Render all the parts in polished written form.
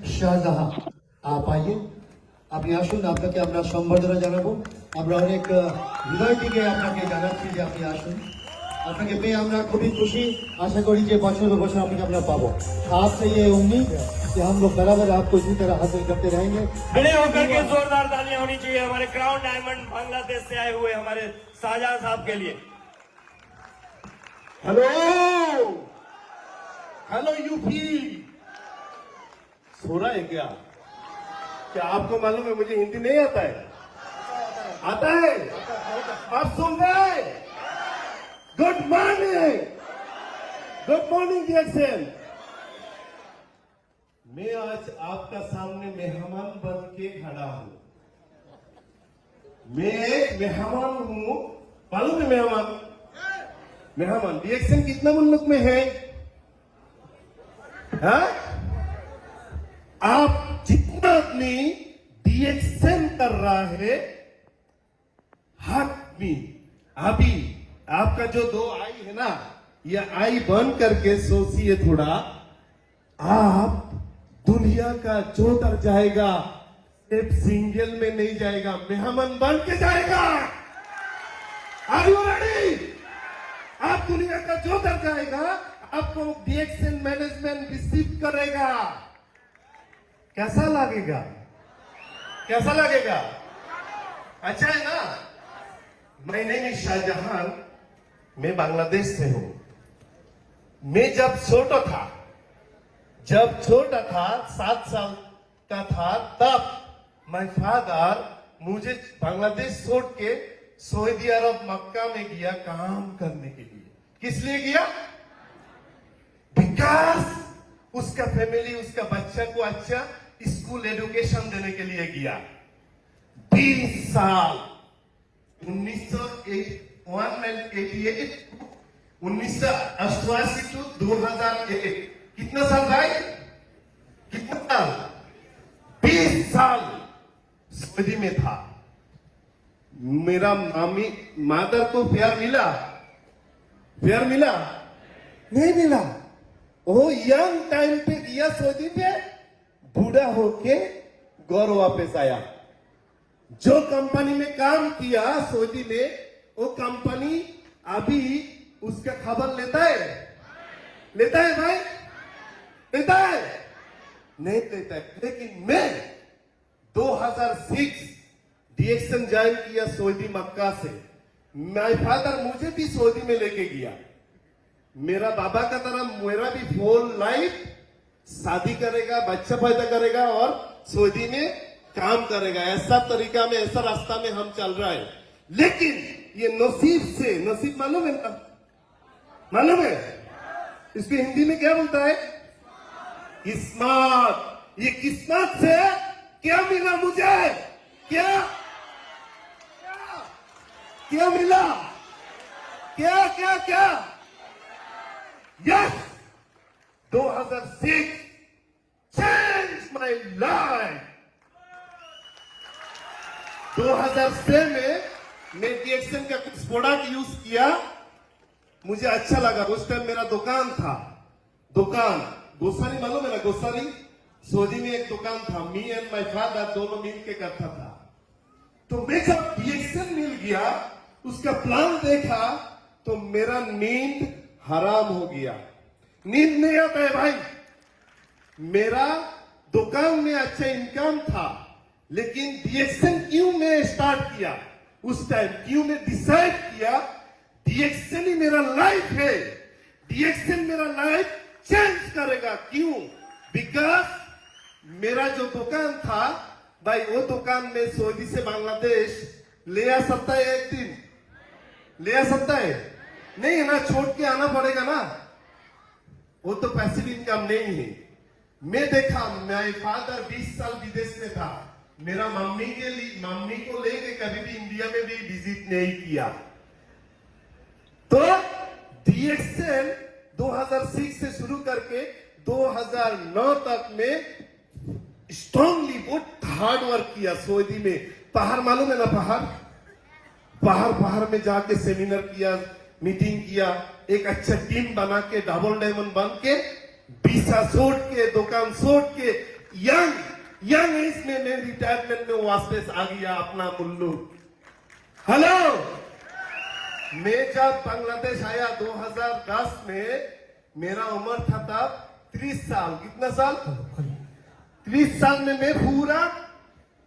শাহজাহান आप आइए আপনি আসুন আপনাকে আমরা সম্বর্ধনা জানাবো আমরা অনেক হৃদয় থেকে আপনাকে জানাচ্ছি যে আপনি আসুন আপনাকে পেয়ে আমরা খুবই খুশি आशा করি যে বছর বছর আপনাকে আমরা পাবো आपसे ये उम्मीद कि हम लोग बराबर आपको इसी तरह हासिल करते रहेंगे खड़े होकर के जोरदार तालियां होनी चाहिए हमारे क्राउन डायमंड बांग्लादेश से आए हुए हमारे शाहजहां साहब के लिए। हेलो हेलो यूपी सो रहा है क्या क्या आपको मालूम है मुझे हिंदी नहीं आता है आप सुन रहे गुड मॉर्निंग डियर मैं आज आपका सामने मेहमान बन के खड़ा हूं मैं एक मेहमान हूं मालूम है मेहमान रिएक्शन कितना मुल्क में है हा? आप जितना अपनी रिएक्शन कर रहा है हक में अभी आपका जो दो आई है ना ये आई बंद करके सोचिए थोड़ा आप दुनिया का जो दर जाएगा सिर्फ सिंगल में नहीं जाएगा मेहमान बन के जाएगा आर यू रेडी आप दुनिया का जो दर जाएगा आपको रिएक्शन मैनेजमेंट रिसीव करेगा कैसा लगेगा अच्छा है ना मैं नहीं शाहजहान मैं बांग्लादेश से हूं मैं जब छोटा था 7 साल का था तब माय फादर मुझे बांग्लादेश छोड़ के सऊदी अरब मक्का में गया काम करने के लिए किस लिए गया बिकॉज उसका फैमिली उसका बच्चा को अच्छा स्कूल एजुकेशन देने के लिए गया 20 साल 1988 टू 2001 कितना साल भाई 20 साल सऊदी में था मेरा मादर को प्यार मिला नहीं मिला वो यंग टाइम पे गया सऊदी पे बूढ़ा होके गौर वापस आया जो कंपनी में काम किया सऊदी में वो कंपनी अभी उसका खबर लेता है भाई लेता है नहीं लेता है लेकिन मैं 2006 रिएक्शन ज्वाइन किया सऊदी मक्का से माय फादर मुझे भी सऊदी में लेके गया मेरा बाबा का तरह मेरा भी फुल लाइफ शादी करेगा बच्चा पैदा करेगा और सऊदी में काम करेगा ऐसा तरीका में ऐसा रास्ता में हम चल रहा है लेकिन ये नसीब मालूम है इसको हिंदी में क्या बोलता है किस्मत ये किस्मत से क्या मिला मुझे क्या मिला क्या यस 2006 changed my life 2006 में मैं रिएक्शन का कुछ प्रोडक्ट यूज किया मुझे अच्छा लगा उस टाइम मेरा दुकान था गोसारी मालूम है ना गोसारी सऊदी में एक दुकान था मी एंड माय फादर दोनों मिल के करता था तो मैं जब रिएक्शन मिल गया उसका प्लान देखा तो मेरा नींद हराम हो गया नींद नहीं आता है भाई मेरा दुकान में अच्छा इनकम था लेकिन रिएक्शन क्यों मैं स्टार्ट किया उस टाइम क्यों मैं डिसाइड किया रिएक्शन ही मेरा लाइफ है रिएक्शन मेरा लाइफ चेंज करेगा क्यों बिकॉज मेरा जो दुकान था भाई वो दुकान में सऊदी से बांग्लादेश ले आ सकता है एक दिन ले आ सकता है नहीं है ना छोड़ के आना पड़ेगा ना वो तो पैसिव इनकम नहीं है मैं देखा मेरे फादर 20 साल विदेश में था मेरा मम्मी को लेके कभी भी इंडिया में भी विजिट नहीं किया तो रिएक्शन 2006 से शुरू करके 2009 तक में स्ट्रांगली बहुत हार्ड वर्क किया सऊदी में पहाड़ मालूम है ना पहाड़ में जाके सेमिनार किया मीटिंग किया एक अच्छा टीम बना के डबल डायमंड बन के वीसा छोड़ के दुकान छोड़ के यंग एज में मैं रिटायरमेंट में वापस आ गया अपना मुल्लुक। हेलो, मैं जब बांग्लादेश आया 2010 में, मेरा उम्र था तब 30 साल। कितना साल? 30 साल में मैं पूरा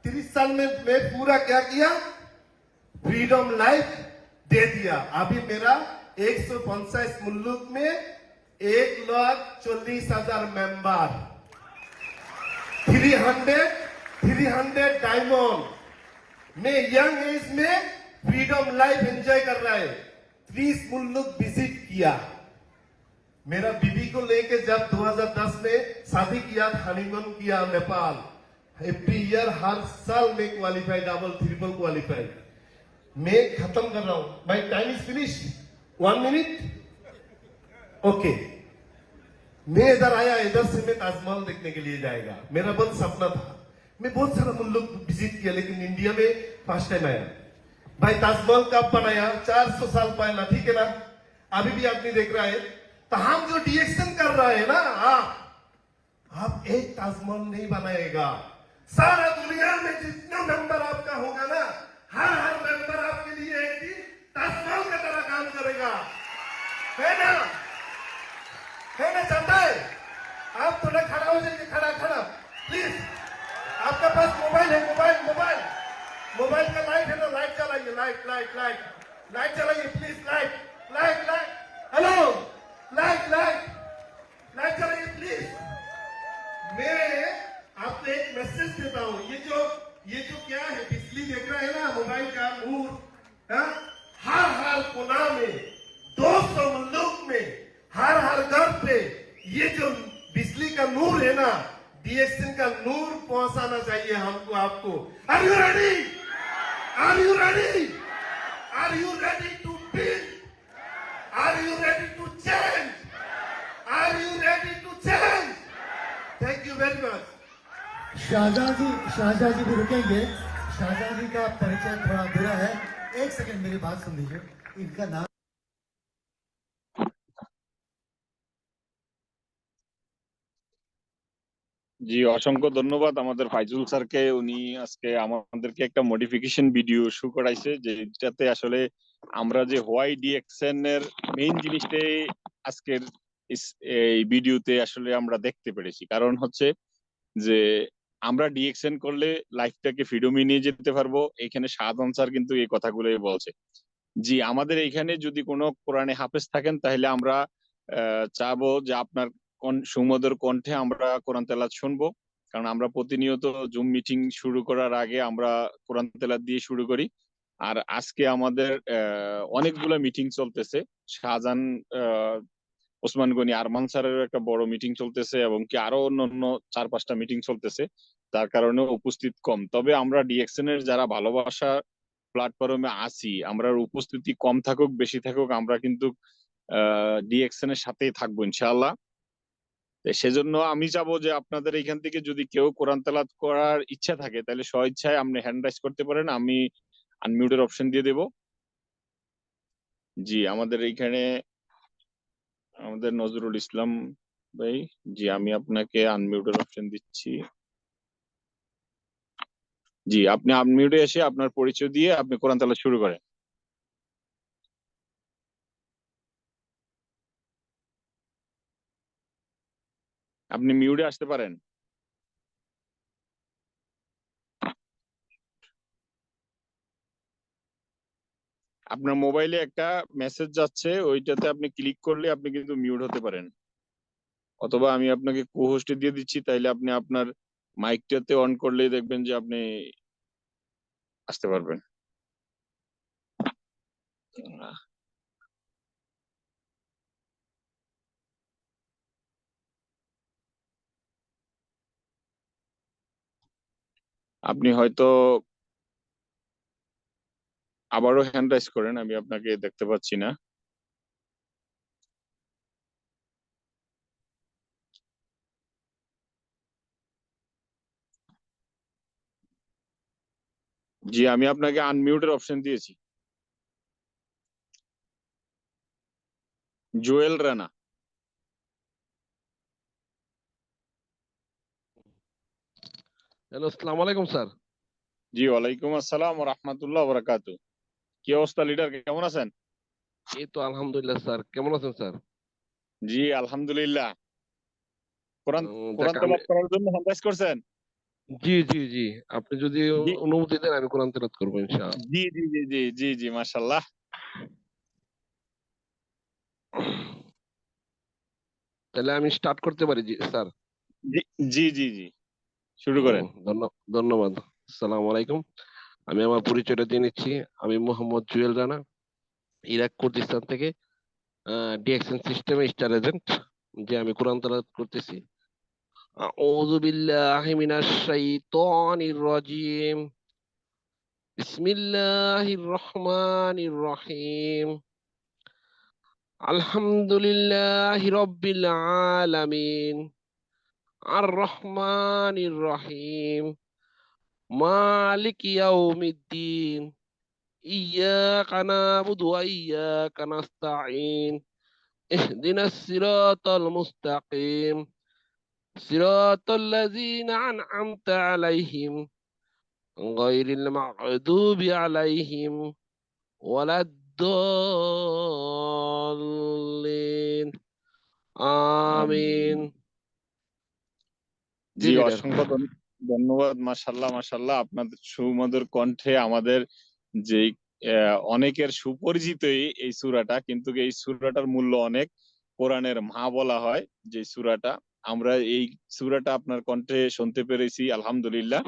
30 साल में मैं पूरा क्या किया? फ्रीडम लाइफ दे दिया। अभी मेरा 150 मुल्क में 1,40,000 मेंबर, 300 डायमंड। मैं यंग एज में फ्रीडम लाइफ एंजॉय कर रहा है। 30 मुल्क विजिट किया। मेरा बीबी को लेके जब 2010 में शादी किया, हनीमून किया नेपाल। एवरी ईयर हर साल में क्वालिफाई, डबल ट्रिपल क्वालिफाई। मैं खत्म कर रहा हूं, my time is finish. 1 minute. Okay, मैं इधर आया, इधर से मैं ताजमहल देखने के लिए जाएगा, मेरा बहुत सपना था। मैं बहुत सारा मुल्क विजिट किया, लेकिन इंडिया में फर्स्ट टाइम आया। भाई ताजमहल कब बनाया? 400 साल पहला, ठीक है ना? अभी भी आदमी देख रहा है। तो हम जो डिएक्शन कर रहे हैं ना, आप एक ताजमहल नहीं बनाएगा। सारा दुनिया में जितना मेंबर आपका होगा ना, हर मेंबर आपके लिए एक दिन ताजमहल की तरह काम करेगा, है ना? है ना? चाहता है आप थोड़ा खड़ा हो जाइए, खड़ा प्लीज। आपके पास मोबाइल है? मोबाइल का लाइट है ना? लाइट चलाइए, लाइट चलाइए प्लीज। लाइट हेलो, लाइट चलाइए प्लीज। मैं आपको एक मैसेज देता हूं। ये जो क्या है, बिजली देख रहा है ना, मोबाइल का नूर, हर कोना में, 200 मुल्क में, हर घर पे ये जो बिजली का नूर है ना, डीएक्सन का नूर पहुंचाना चाहिए हमको, आपको। Are you ready? Are you ready? Are you ready to build? Are you ready to change? Are you ready to change? Thank you very much. Shahjahan ji भी रुकेंगे। शाहजहां जी का परिचय थोड़ा बुरा है। एक सेकंड मेरी बात सुन लीजिए। इनका नाम জি, অসংখ্য ধন্যবাদ আমাদের ফাইজুল স্যারকে। উনি আজকে আমাদেরকে একটা মডিফিকেশন ভিডিও শো করাইছে, যেটাতে আসলে আমরা যে হোয়াই ডিএক্সএন এর মেইন জিনিসটাই আজকের এই ভিডিওতে আসলে আমরা দেখতে পেরেছি। কারণ হচ্ছে যে আমরা ডিএক্সএন করলে লাইফটাকে ফ্রিডমে নিয়ে যেতে পারবো। এখানে শাহজাহান স্যার কিন্তু এই কথাগুলোই বলছে। জি, আমাদের এখানে যদি কোনো কোরআনে হাফেজ থাকেন, তাহলে আমরা চাবো যে আপনার সুমধুর কণ্ঠে আমরা কোরআন তেলাওয়াত শুনবো। কারণ আমরা প্রতিনিয়ত জুম মিটিং শুরু করার আগে আমরা কোরআন তেলাওয়াত দিয়ে শুরু করি। আর আজকে আমাদের অনেকগুলো মিটিং চলতেছে। শাহজাহান, ওসমান গনি, আরমান স্যারের একটা বড় মিটিং চলতেছে, এবং কি আরো অন্যান্য 4-5টা মিটিং চলতেছে। তার কারণে উপস্থিত কম। তবে আমরা ডিএক্সএন এর যারা ভালোবাসা প্ল্যাটফর্মে আছি, আমরা উপস্থিতি কম থাকুক বেশি থাকুক, আমরা কিন্তু ডিএক্সএন এর সাথেই থাকবো ইনশাআল্লাহ। সেজন্য আমি চাবো যে আপনাদের এখান থেকে যদি কেউ কোরআন তেলাওয়াত করার ইচ্ছা থাকে, তাহলে স্বইচ্ছায় আপনি হ্যান্ড রাইজ করতে পারেন। আমি আনমিউটের অপশন দিয়ে দেব। জি, আমাদের এইখানে আমাদের নজরুল ইসলাম ভাই, জি আমি আপনাকে আনমিউটের অপশন দিচ্ছি। জি, আপনি আনমিউটে এসে আপনার পরিচয় দিয়ে আপনি কোরআন তেলাওয়াত শুরু করেন। আপনি মিউটে আসতে পারেন। আপনার মোবাইলে একটা মেসেজ যাচ্ছে, ওইটাতে আপনি ক্লিক করলে আপনি কিন্তু মিউট হতে পারেন। অথবা আমি আপনাকে কো-হোস্টে দিয়ে দিচ্ছি, তাইলে আপনি আপনার মাইকটাতে অন করলেই দেখবেন যে আপনি আসতে পারবেন। আপনি হয়তো আবারও হ্যান্ড রাইজ করেন, আমি আপনাকে দেখতে পাচ্ছি না। জি, আমি আপনাকে আনমিউটের অপশন দিয়েছি। জোয়েল রানা। হ্যালো, আসসালামু আলাইকুম স্যার। জি, ওয়ালাইকুম আসসালাম ওয়া রাহমাতুল্লাহি ওয়া বারাকাতুহু। কি অবস্থা লিডার, কেমন আছেন? এই তো আলহামদুলিল্লাহ স্যার, কেমন আছেন স্যার? জি, আলহামদুলিল্লাহ। কোরআন কোরআন যাক আমি তেলাওয়াত করার জন্য হ্যান্ড করছেন? জি জি জি, আপনি যদি জি অনুমতি দেন আমি কোরআন তেলাওয়াত করবো ইনশাআল্লাহ। জি জি জি জি জি জি মাশাআল্লাহ। তাহলে আমি স্টার্ট করতে পারি জি স্যার? জি জি জি জি শুরু করেন। ধন্যবাদ। আসসালামু আলাইকুম। আমি আমার পরিচয়টা দিয়ে নিচ্ছি। আমি মোহাম্মদ জুয়েল রানা, ইরাক কুর্দিস্তান থেকে ডিএক্সএন সিস্টেমে স্টার এজেন্ট। যে আমি কোরআন তেলাওয়াত করতেছি। আউযু বিল্লাহি মিনাশ শাইতানির রাজিম। বিসমিল্লাহির রহমানির রহিম। আলহামদুলিল্লাহি রাব্বিল আলামিন। আর রহমানির রহিম। মালিকি ইয়াউমিদ্দিন। ইয়াকা নাবুদু ওয়া ইয়াকা নাস্তাঈন। ইহদিনাস সিরাতাল মুস্তাকিম। সিরাতাল লাযীনা আন'আমতা আলাইহিম গায়রিল মাগদুবি আলাইহিম ওয়ালাদ-দাল্লিন। আমিন। জি জি, লিডার। অসংখ্য ধন্যবাদ। মাশাআল্লাহ মাশাআল্লাহ, আপনাদের সুমধুর কণ্ঠে আমাদের যে অনেকের সুপরিচিত এই সূরাটা, কিন্তু এই সূরাটার মূল্য অনেক। কোরআনের মা বলা হয় যে সূরাটা, আমরা এই সূরাটা আপনার কণ্ঠে শুনতে পেরেছি, আলহামদুলিল্লাহ।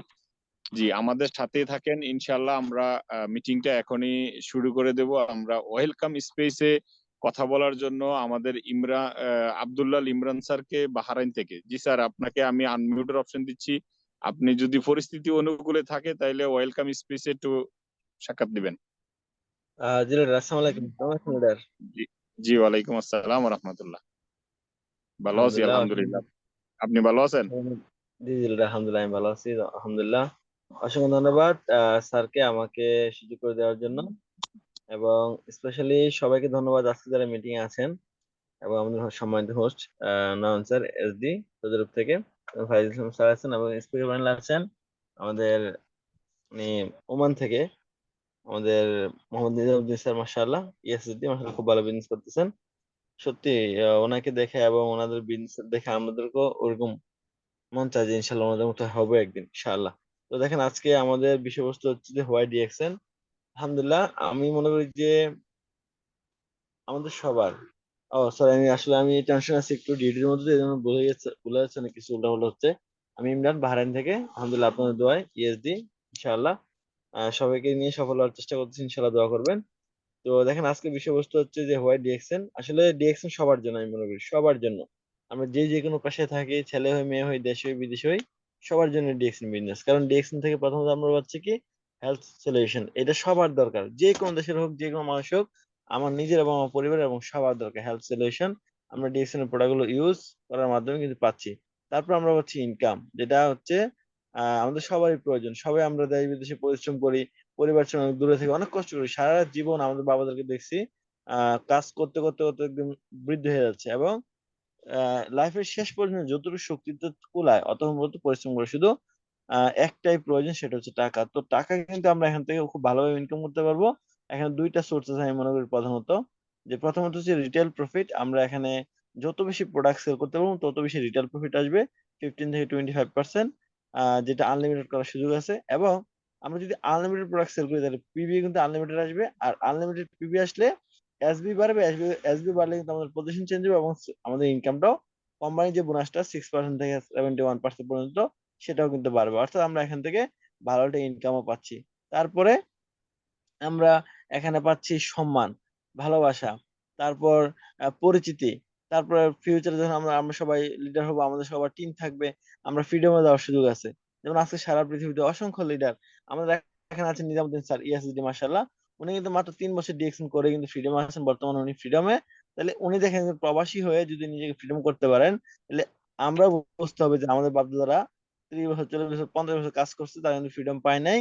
জি, আমাদের সাথেই থাকেন ইনশাআল্লাহ। আমরা মিটিংটা এখনই শুরু করে দেব। আমরা ওয়েলকাম স্পেসে কথা বলার জন্য আমাদের আব্দুল্লাহ ইমরান স্যারকে বাহারাইন থেকে। জি স্যার, আপনাকে আমি আনমিউটের অপশন দিচ্ছি। আপনি যদি পরিস্থিতি অনুকূলে থাকে তাইলে ওয়েলকাম স্পেসে একটু সাক্ষাৎ দিবেন। জি লিডার, আসসালামু আলাইকুম। কেমন আছেন লিডার? জি জি, ওয়ালাইকুম আসসালাম ওয়া রাহমাতুল্লাহ। ভালো আছি আলহামদুলিল্লাহ। আলহামদুলিল্লাহ। আপনি ভালো আছেন? জি জি লিডার, আলহামদুলিল্লাহ আমি ভালো আছি, আলহামদুলিল্লাহ। অসংখ্য ধন্যবাদ স্যারকে আমাকে সুযোগ করে দেওয়ার জন্য, এবং স্পেশালি সবাইকে ধন্যবাদ আজকে যারা মিটিং এ আছেন, এবং আমাদের সম্মানিত হোস্ট নয়ন স্যার এসডি তরফ থেকে, এবং ফাইজুল ইসলাম স্যার আছেন, এবং স্পিকার প্যানেল আছেন আমাদের উনি ওমান থেকে আমাদের মোহাম্মদ নিজামুদ্দিন স্যার। মাশাআল্লাহ, ইএসডি মাশাআল্লাহ খুব ভালো বিজনেস করতেছেন। সত্যি ওনাকে দেখে এবং ওনাদের বিজনেস দেখে আমাদেরকেও ওরকম মন চায় যে ইনশাল্লাহ ওনাদের মতো হবে একদিন ইনশাআল্লাহ। তো দেখেন আজকে আমাদের বিষয়বস্তু হচ্ছে যে হোয়াই ডিএক্সএন। আলহামদুলিল্লাহ, আমি মনে করি যে আমাদের সবার, ও সরি, আমি টেনশন আছি একটু ডিউটির মধ্যে, এই জন্য ভুলে যাচ্ছে না, কিছু উল্টাপাল্টা হচ্ছে। আমি ইমরান, বাহরাইন থেকে। আলহামদুলিল্লাহ, আপনাদের দোয়ায় ইএসডি ইনশাআল্লাহ সবাইকে নিয়ে সফল হওয়ার চেষ্টা করতেছি, ইনশাআল্লাহ দোয়া করবেন। তো দেখেন আজকে বিষয়বস্তু হচ্ছে যে হোয়াই ডিএক্সএন। আসলে ডিএক্সএন সবার জন্য, আমি মনে করি সবার জন্য। আমরা যে কোনো পেশায় থাকি, ছেলে হই, মেয়ে হই, দেশে হই, বিদেশে হই, সবার জন্য ডিএক্সএন বিজনেস। কারণ ডিএক্সএন থেকে প্রথমত আমরা পাচ্ছি কি হেলথ সলিউশন। এটা সবার দরকার, যে কোনো দেশের হোক, যে কোনো মানুষ হোক। আমার নিজের এবং আমার পরিবারের এবং সবার দরকার হেলথ সলিউশন। আমরা ডিএক্সএন এর প্রোডাক্ট গুলো ইউজ করার মাধ্যমে কিন্তু পাচ্ছি। তারপর আমরা পাচ্ছি ইনকাম, যেটা হচ্ছে আমাদের সবারই প্রয়োজন। সবাই আমরা দেশ বিদেশে পরিশ্রম করি, পরিবার ছেড়ে অনেক দূরে থেকে অনেক কষ্ট করি। সারা জীবন আমাদের বাবাদেরকে দেখছি কাজ করতে করতে করতে একদম বৃদ্ধ হয়ে যাচ্ছে, এবং লাইফের শেষ পর্যন্ত যতটুকু শক্তিতে কুলায় অত মতো পরিশ্রম করে। শুধু একটাই প্রয়োজন, সেটা হচ্ছে টাকা। তো টাকা কিন্তু আমরা এখান থেকে খুব ভালোভাবে ইনকাম করতে পারবো। এখানে দুইটা সোর্স আছে আমি মনে করি। প্রথমত, প্রথমত হচ্ছে রিটেল প্রফিট। আমরা এখানে যত বেশি প্রোডাক্ট সেল করতে পারবো তত বেশি রিটেল প্রফিট আসবে, 15 থেকে 25%, যেটা আনলিমিটেড করার সুযোগ আছে। এবং আমরা যদি আনলিমিটেড প্রোডাক্ট সেল করি তাহলে পিবি কিন্তু আনলিমিটেড আসবে, আর আনলিমিটেড পিবি আসলে এসবি বাড়বে। এসবি বাড়লে কিন্তু আমাদের পজিশন চেঞ্জ হবে, এবং আমাদের ইনকামটাও, কোম্পানির যে বোনাসটা 6% থেকে 71% পর্যন্ত, সেটাও কিন্তু বাড়বে। অর্থাৎ আমরা এখান থেকে ভালো একটা ইনকামও পাচ্ছি। তারপরে আমরা এখানে পাচ্ছি সম্মান, ভালোবাসা, তারপর পরিচিতি। তারপরে ফিউচারে যখন আমরা আমরা সবাই লিডার হবো, আমাদের সবার টিম থাকবে, আমরা ফ্রিডমে যাওয়ার সুযোগ আছে। যেমন আজকে সারা পৃথিবীতে অসংখ্য লিডার আমাদের এখানে আছেন। নিজামুদ্দিন স্যার ইএসডি, মাশাআল্লাহ, উনি কিন্তু মাত্র 3 বছর ডিএক্সএন করে কিন্তু ফ্রিডমে আছেন, বর্তমানে উনি ফ্রিডমে। তাহলে উনি দেখেন যে প্রবাসী হয়ে যদি নিজেকে ফ্রিডম করতে পারেন, তাহলে আমরা বুঝতে হবে যে আমাদের বাপদাদারা 30 বছর, 40 বছর, 50 বছর কাজ করছে, তারা কিন্তু ফ্রিডম পায় নাই।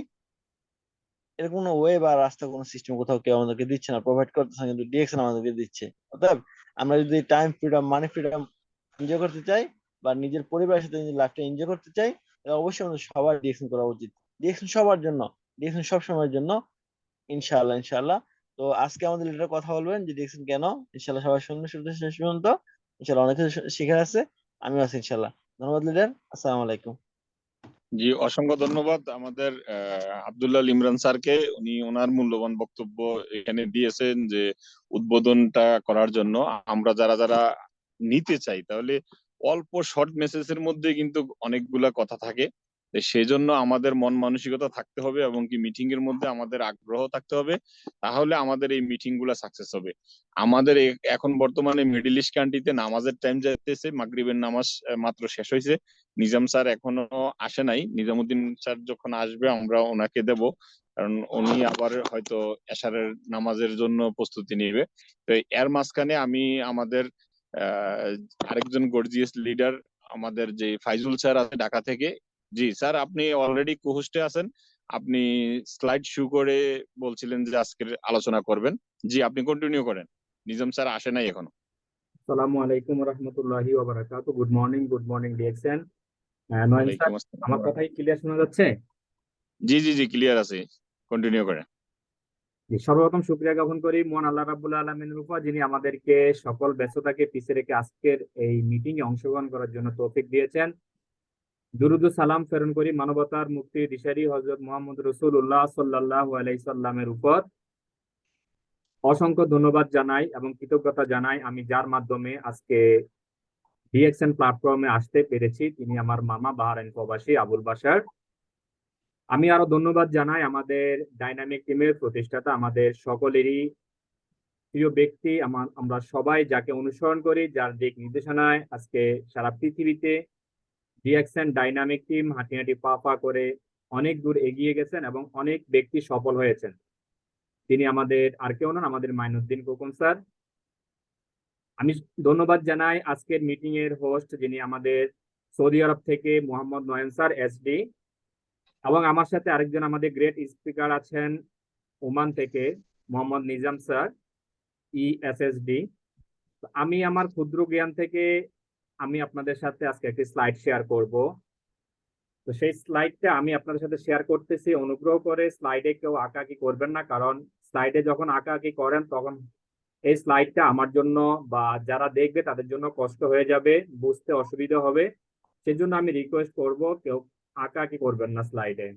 এর কোনো ওয়ে বা রাস্তা, কোনো সিস্টেম কোথাও কেউ আমাদেরকে দিচ্ছে না, প্রোভাইড করতেছে না, কিন্তু ডিএক্সএন আমাদেরকে দিচ্ছে। অতএব আমরা যদি টাইম ফ্রিডম, মানি ফ্রিডম এনজয় করতে চাই, বা নিজের পরিবারের সাথে নিজের লাইফটা এনজয় করতে চাই, এটা অবশ্যই আমাদের সবার ডিরেকশন করা উচিত। ডিরেকশন সবার জন্য, ডিরেকশন সব সময়ের জন্য। ইনশাআল্লাহ, ইনশাআল্লাহ। তো আজকে আমাদের লিডার কথা বলবেন যে ডিরেকশন কেন। ইনশাআল্লাহ সবাই শুনবেন শুরু থেকে শেষ পর্যন্ত। ইনশাআল্লাহ অনেক কিছু শেখার আছে, আমিও আছি ইনশাআল্লাহ। ধন্যবাদ লিডার, আসসালামু আলাইকুম। জি, অসংখ্য ধন্যবাদ আমাদের আব্দুল্লাহ ইমরান স্যারকে। উনি ওনার মূল্যবান বক্তব্য এখানে দিয়েছেন যে উদ্বোধনটা করার জন্য। আমরা যারা যারা নিতে চাই তাহলে অল্প শর্ট মেসেজের মধ্যে কিন্তু অনেকগুলা কথা থাকে। তো সেজন্য আমাদের মন মানসিকতা থাকতে হবে এবং কি মিটিং এর মধ্যে আমাদের আগ্রহ থাকতে হবে, তাহলে আমাদের এই মিটিং গুলা সাকসেস হবে। আমাদের এখন বর্তমানে মিডল ইস্ট কান্ট্রিতে নামাজের টাইম যাইতেছে, মাগরিবের নামাজ মাত্র শেষ হয়েছে। নিজাম স্যার এখনো আসে নাই। নিজামুদ্দিন স্যার যখন আসবে আমরা ওনাকে দেব, কারণ উনি আবার হয়তো এশারের নামাজের জন্য প্রস্তুতি নিবে। তো এর মাঝখানে আমি আমাদের আহ, আরেকজন গর্জিয়াস লিডার, আমাদের যে ফাইজুল স্যার আছে ঢাকা থেকে। জি স্যার, আপনি অলরেডি কোহোস্টে আছেন। আপনি স্লাইড শো করে বলছিলেন যে আজকের আলোচনা করবেন। জি, আপনি কন্টিনিউ করেন। নিজাম স্যার আসে নাই এখনো। আসসালামু আলাইকুম রহমতুল্লাহি ওয়া বারাকাতুহু। Good morning DXN. Nayan sir, ওয়ালাইকুম আসসালাম। আমার কথাই ক্লিয়ার শোনা যাচ্ছে? জি জি জি, ক্লিয়ার আছে, কন্টিনিউ করেন। জি, সর্বপ্রথম শুকরিয়া জ্ঞাপন করি মহান আল্লাহ রাব্বুল আলামিনের উপর, যিনি আমাদেরকে সকল ব্যস্ততাকে পিছিয়ে রেখে আজকের এই মিটিং এ অংশগ্রহণ করার জন্য তৌফিক দিয়েছেন। দুরুদ ও সালাম প্রেরণ করি মানবতার মুক্তির দিশারি হযরত মুহাম্মদ রাসূলুল্লাহ সাল্লাল্লাহু আলাইহি সাল্লামের উপর। অসংখ্য ধন্যবাদ জানাই এবং কৃতজ্ঞতা জানাই আমি যার মাধ্যমে আজকে ডিএক্সএন প্ল্যাটফর্মে আসতে পেরেছি, তিনি আমার মামা বাহরাইন প্রবাসী আবুল বাশার। আমি আরো ধন্যবাদ জানাই আমাদের ডাইনামিক টিমের প্রতিষ্ঠাতা, আমাদের সকলেরই প্রিয় ব্যক্তি, আমরা সবাই যাকে অনুসরণ করি, যার দিক নির্দেশনায় আজকে সারা পৃথিবীতে ডিএক্সএন ডাইনামিক টিম হাঁটি হাঁটি পা পা করে অনেক দূর এগিয়ে গেছেন এবং অনেক ব্যক্তি সফল হয়েছেন। তিনি আমাদের আর কেউ নন, আমাদের মাইনুদ্দিন খোকন স্যার। আমি ধন্যবাদ জানাই আজকের মিটিং এর হোস্ট, যিনি আমাদের সৌদি আরব থেকে মোহাম্মদ নয়ন স্যার এসডি, এবং আমার সাথে আরেকজন আমাদের গ্রেট স্পিকার আছেন ওমান থেকে মোহাম্মদ নিজাম স্যার ইএসএসডি। আমি আমার ক্ষুদ্র জ্ঞান থেকে আমি আপনাদের সাথে আজকে একটি স্লাইড শেয়ার করব। তো সেই স্লাইডটা আমি আপনাদের সাথে শেয়ার করতেছি। অনুগ্রহ করে স্লাইডে কেউ আঁকাআঁকি করবেন না, কারণ স্লাইডে যখন আঁকাআঁকি করেন তখন এই স্লাইডটা আমার জন্য বা যারা দেখবে তাদের জন্য কষ্ট হয়ে যাবে, বুঝতে অসুবিধা হবে। সেজন্য আমি রিকোয়েস্ট করব কেউ আঁকাআঁকি করবেন না স্লাইডে।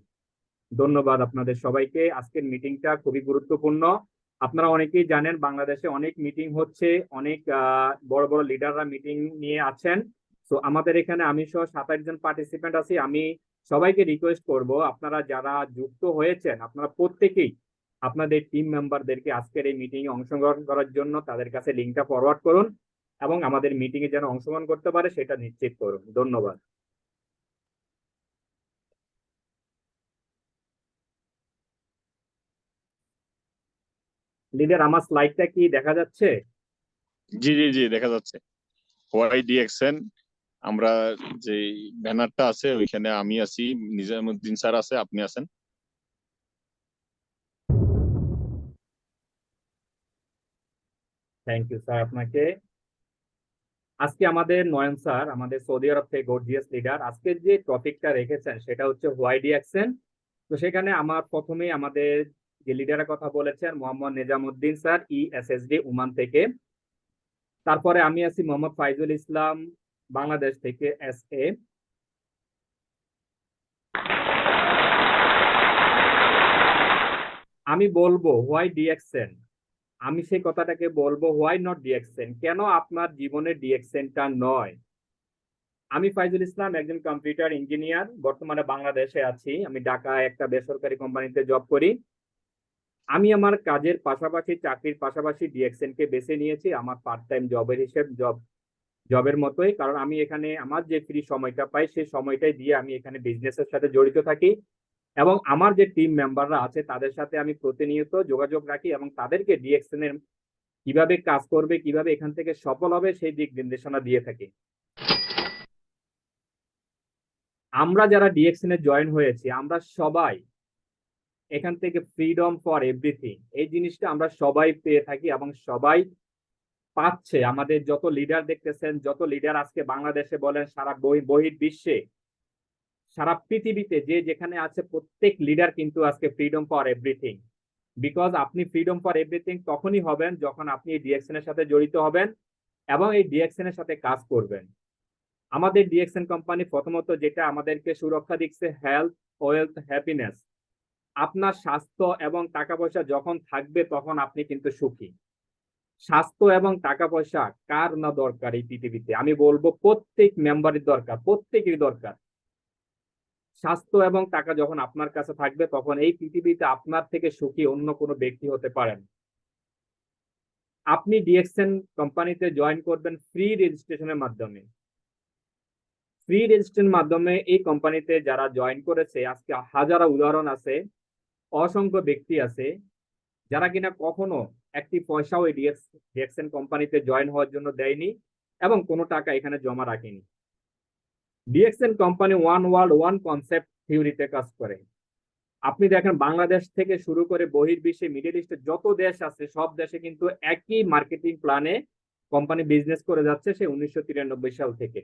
ধন্যবাদ আপনাদের সবাইকে। আজকের মিটিংটা খুবই গুরুত্বপূর্ণ। আপনারা অনেকেই জানেন বাংলাদেশে অনেক মিটিং হচ্ছে, অনেক বড় বড় লিডাররা মিটিং নিয়ে আছেন। তো আমাদের এখানে আমি সহ 27 জন পার্টিসিপেন্ট আছি। আমি সবাইকে রিকোয়েস্ট করব, আপনারা যারা যুক্ত হয়েছেন আপনারা প্রত্যেকেই আপনাদের টিম মেম্বারদেরকে আজকের এই মিটিং এ অংশগ্রহণ করার জন্য তাদের কাছে লিঙ্কটা ফরওয়ার্ড করুন এবং আমাদের মিটিং এ যেন অংশগ্রহণ করতে পারে সেটা নিশ্চিত করুন। ধন্যবাদ। লিডার, আমার স্লাইডটা কি দেখা যাচ্ছে? জি জি জি, দেখা যাচ্ছে। হোয়াই ডিএক্সএন, আমরা যে ব্যানারটা আছে ওইখানে আমি আছি, নিজামুদ্দিন স্যার আছে, আপনি আছেন। থ্যাংক ইউ স্যার আপনাকে। আজকে আমাদের নয়ন স্যার, আমাদের সৌদি আরব থেকে গর্জিয়াস লিডার, আজকে যে টপিকটা রেখেছেন সেটা হচ্ছে হোয়াই ডিএক্সএন। তো সেখানে আমার প্রথমেই আমাদের যে লিডারের কথা বলেছেন মোহাম্মদ নিজামুদ্দিন স্যার ইএসএসডি ওমান থেকে। তারপরে আমি আছি মোহাম্মদ ফাইজুল ইসলাম বাংলাদেশ থেকে এসএ। আমি বলবো হোয়াই ডিএক্সএন, আমি সেই কথাটাকে বলবো হোয়াই নট ডিএক্সএন, কেন আপনার জীবনে ডিএক্সএনটা নয়। আমি ফাইজুল ইসলাম, একজন কম্পিউটার ইঞ্জিনিয়ার, বর্তমানে বাংলাদেশে আছি। আমি ঢাকায় একটা বেসরকারি কোম্পানিতে জব করি। আমি আমার কাজের পাশাপাশি, চাকরির পাশাপাশি ডিএক্সএন কে বেছে নিয়েছি আমার পার্ট টাইম জবের মতোই, কারণ আমি এখানে আমার যে ফ্রি সময়টা পাই সেই সময়টাই দিয়ে আমি এখানে বিজনেসের সাথে জড়িত থাকি এবং আমার যে টিম মেম্বাররা আছে তাদের সাথে আমি প্রতিনিয়ত যোগাযোগ রাখি এবং তাদেরকে ডিএক্সএন এর কিভাবে কাজ করবে, কিভাবে এখান থেকে সফল হবে সেই দিক নির্দেশনা দিয়ে থাকি। আমরা যারা ডিএক্সএন এ জয়েন হয়েছি আমরা সবাই এখান থেকে ফ্রিডম ফর এভরিথিং এই জিনিসটা আমরা সবাই পেয়ে থাকি এবং সবাই পাচ্ছে। আমাদের যত লিডার দেখতেছেন, যত লিডার আজকে বাংলাদেশে বলেন সারা বহির বিশ্বে সারা পৃথিবীতে যে যেখানে আছে প্রত্যেক লিডার কিন্তু আজকে ফ্রিডম ফর এভরিথিং। বিকজ আপনি ফ্রিডম ফর এভরিথিং তখনই হবেন যখন আপনি এই ডিএক্সএন এর সাথে জড়িত হবেন এবং এই ডিএক্সএন এর সাথে কাজ করবেন। আমাদের ডিএক্সএন কোম্পানি প্রথমত যেটা আমাদেরকে সুরক্ষা দিচ্ছে, হেলথ, ওয়েলথ, হ্যাপিনেস। আপনার স্বাস্থ্য এবং টাকা পয়সা যখন থাকবে তখন আপনি কিন্তু সুখী। স্বাস্থ্য এবং টাকা পয়সা কার না দরকার এই পৃথিবীতে? আমি বলবো প্রত্যেক মেম্বারের দরকার, প্রত্যেকেরই দরকার। স্বাস্থ্য এবং টাকা যখন আপনার কাছে থাকবে তখন এই পৃথিবীতে আপনার থেকে সুখী অন্য কোনো ব্যক্তি হতে পারেন। আপনি ডিএক্সএন কোম্পানিতে জয়েন করবেন ফ্রি রেজিস্ট্রেশনের মাধ্যমে। ফ্রি রেজিস্ট্রেশনের মাধ্যমে এই কোম্পানিতে যারা জয়েন করেছে আজকে হাজারো উদাহরণ আছে, অসংখ্য ব্যক্তি আছে যারা কিনা কখনো একটি পয়সাও এই ডিএক্সএন কোম্পানিতে জয়েন হওয়ার জন্য দেয়নি এবং কোনো টাকা এখানে জমা রাখেনি। DXN company one world one concept থিওরিতে কাজ করে। আপনি দেখেন বাংলাদেশ থেকে শুরু করে বহির্বিশ্বে, মিডল ইস্টে যত দেশ আছে সব দেশে কিন্তু একই মার্কেটিং প্ল্যানে কোম্পানি বিজনেস করে যাচ্ছে সে 1993 সাল থেকে।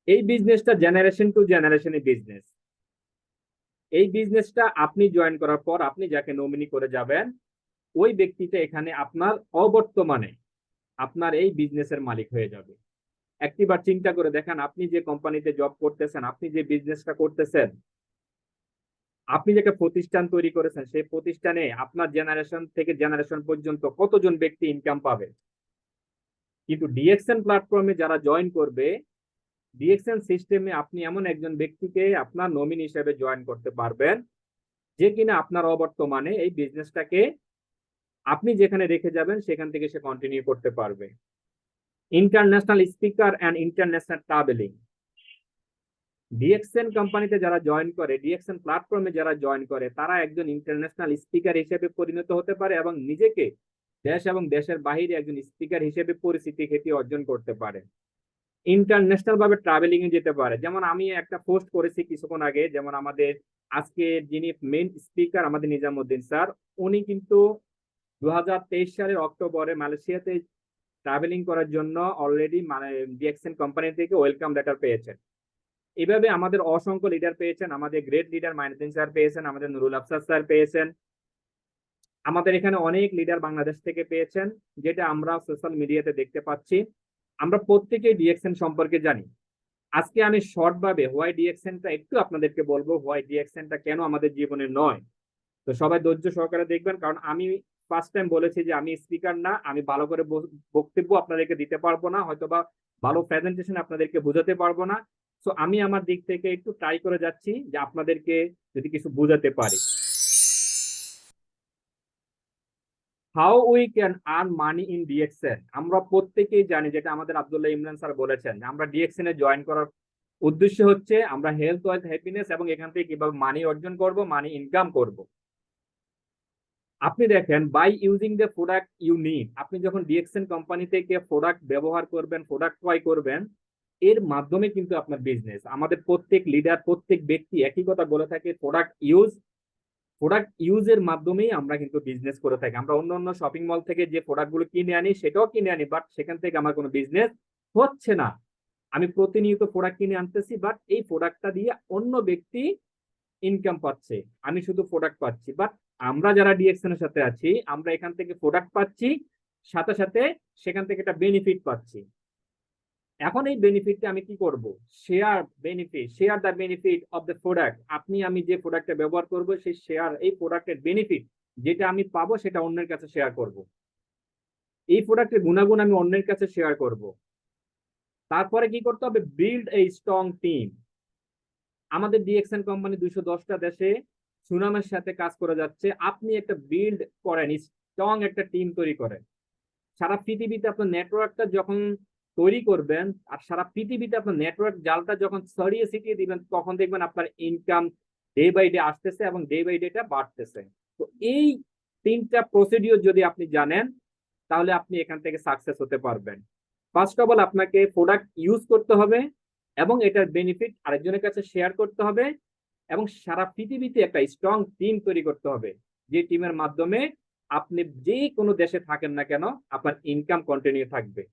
এই বিজনেসটা জেনারেশন টু জেনারেশনের বিজনেস। এই বিজনেসটা আপনি জয়েন করার পর আপনি যাকে নমিনি করে যাবেন ওই ব্যক্তিটা এখানে আপনার অবর্তমানে আপনার এই বিজনেসের মালিক হয়ে যাবে। একটিবার চিন্তা করে দেখেন, আপনি যে কোম্পানিতে জব করতেছেন, আপনি যে বিজনেসটা করতেছেন, আপনি যে একটা প্রতিষ্ঠান তৈরি করেছেন, সেই প্রতিষ্ঠানে আপনার জেনারেশন থেকে জেনারেশন পর্যন্ত কতজন ব্যক্তি ইনকাম পাবে। কিন্তু ডিএক্সএন প্ল্যাটফর্মে যারা জয়েন করবে, ডিএক্সএন সিস্টেমে আপনি এমন একজন ব্যক্তিকে আপনার নমিনি হিসেবে জয়েন করতে পারবেন যে কিনা আপনার অবর্তমানে এই বিজনেসটাকে আপনি যেখানে রেখে যাবেন সেখান থেকে সে কন্টিনিউ করতে পারবে। International speaker and international travelling. DXN কোম্পানিতে যারা জয়েন করে, ডিএক্সএন প্ল্যাটফর্মে যারা জয়েন করে, তারা একজন ইন্টারন্যাশনাল স্পিকার হিসেবে পরিণত হতে পারে এবং নিজেকে দেশ এবং দেশের বাইরে একজন স্পিকার হিসেবে পরিচিতি খ্যাতি অর্জন করতে পারে। ইন্টারন্যাশনাল ভাবে ট্রাভেলিং এ যেতে পারে। যেমন আমি একটা পোস্ট করেছি কিছুক্ষণ আগে, যেমন আমাদের আজকে যিনি মেইন স্পিকার আমাদের নিজামুদ্দিন স্যার, উনি কিন্তু 2023 সালের অক্টোবরে মালয়েশিয়াতে ট্রাভেলিং করার জন্য অলরেডি মানে ডিএক্সএন কোম্পানি থেকে ওয়েলকাম লেটার পেয়েছেন। এভাবে আমাদের অসংখ্য লিডার পেয়েছেন। আমাদের গ্রেট লিডার মাইনুদ্দিন স্যার পেয়েছেন, আমাদের নুরুল আফসার স্যার পেয়েছেন, আমাদের এখানে অনেক লিডার বাংলাদেশ থেকে পেয়েছেন, যেটা আমরা সোশ্যাল মিডিয়াতে দেখতে পাচ্ছি। আমরা প্রত্যেকেই ডিএক্সএন সম্পর্কে জানি। আজকে আমি শর্ট ভাবে হোয়াই ডিএক্সএনটা একটু আপনাদেরকে বলবো, হোয়াই ডিএক্সএনটা কেন আমাদের জীবনে নয়। তো সবাই ধৈর্য সহকারে দেখবেন, কারণ আমি ফার্স্ট টাইম বলেছি যে আমি স্পিকার না, আমি ভালো করে বক্তব্য আপনাদেরকে দিতে পারবো না, হয়তোবা ভালো প্রেজেন্টেশন আপনাদেরকে বোঝাতে পারবো না। সো আমি আমার দিক থেকে একটু ট্রাই করে যাচ্ছি যে আপনাদেরকে যদি কিছু বোঝাতে পারি। How we can earn money in DXN. আমরা প্রত্যেকেই জানি, যেটা আমাদের আব্দুল্লাহ ইমরান স্যার বলেছেন, আমরা ডিএক্সএন এ জয়েন করার উদ্দেশ্য হচ্ছে আমরা হেলথ, ওয়েলথ, হ্যাপিনেস এবং এখান থেকে কিভাবে মানি অর্জন করব, মানি ইনকাম করব। আপনি দেখেন, by using the product you need, আপনি যখন ডিএক্সএন কোম্পানি থেকে প্রোডাক্ট ব্যবহার করবেন, প্রোডাক্ট ক্রয় করবেন, এর মাধ্যমে কিন্তু আপনার বিজনেস। আমাদের প্রত্যেক লিডার, প্রত্যেক ব্যক্তি একই কথা বলে থাকে, প্রোডাক্ট ইউজের মাধ্যমেই আমরা কিন্তু বিজনেস করে থাকি। আমরা অন্য অন্য শপিং মল থেকে যে প্রোডাক্টগুলো কিনে আনি সেটাও কিনে আনি, বাট সেখান থেকে আমার কোনো বিজনেস হচ্ছে না। আমি প্রতিনিয়ত প্রোডাক্ট কিনে আনতেছি, বাট এই প্রোডাক্টটা দিয়ে অন্য ব্যক্তি ইনকাম পাচ্ছে, আমি শুধু প্রোডাক্ট পাচ্ছি। বাট আমরা যারা ডিএক্সএন এর সাথে আছি, আমরা এখান থেকে প্রোডাক্ট পাচ্ছি, সাথে সাথে সেখান থেকে একটা বেনিফিট পাচ্ছি। এখন এই বেনিফিটটা আমি কি করব? Share the benefit of the product. আমি যে প্রোডাক্টটা ব্যবহার করব, সেই এই প্রোডাক্টের বেনিফিট যেটা আমি পাবো সেটা অন্যের কাছে শেয়ার করব। এই প্রোডাক্টের গুণাগুণ আমি অন্যের কাছে শেয়ার করব। তারপরে কি করতে হবে? Build a strong team. আমাদের ডিএক্সএন কোম্পানি 210টা দেশে সুনামের সাথে কাজ করে যাচ্ছে। আপনি একটা বিল্ড করেন, স্ট্রং একটা টিম তৈরি করেন। সারা পৃথিবীতে আপনার নেটওয়ার্কটা যখন তৈরি করবেন আর সারা পৃথিবীতে আপনার নেটওয়ার্ক জালটা যখন ছড়িয়ে ছিটিয়ে দিবেন, তখন দেখবেন আপনার ইনকাম ডে বাই ডে আসতেছে এবং ডে বাই ডে বাড়তেছে। তো এই 3টা প্রসিডিওর যদি আপনি জানেন, তাহলে আপনি এখান থেকে সাকসেস হতে পারবেন। ফার্স্ট অফ অল আপনাকে প্রোডাক্ট ইউজ করতে হবে এবং এটার বেনিফিট আরেকজনের কাছে শেয়ার করতে হবে এবং সারা পৃথিবীতে একটা স্ট্রং টিম তৈরি করতে হবে, যে টিমের মাধ্যমে আপনি যে কোনো দেশে থাকেন না কেন আপনার ইনকাম কন্টিনিউ থাকবে।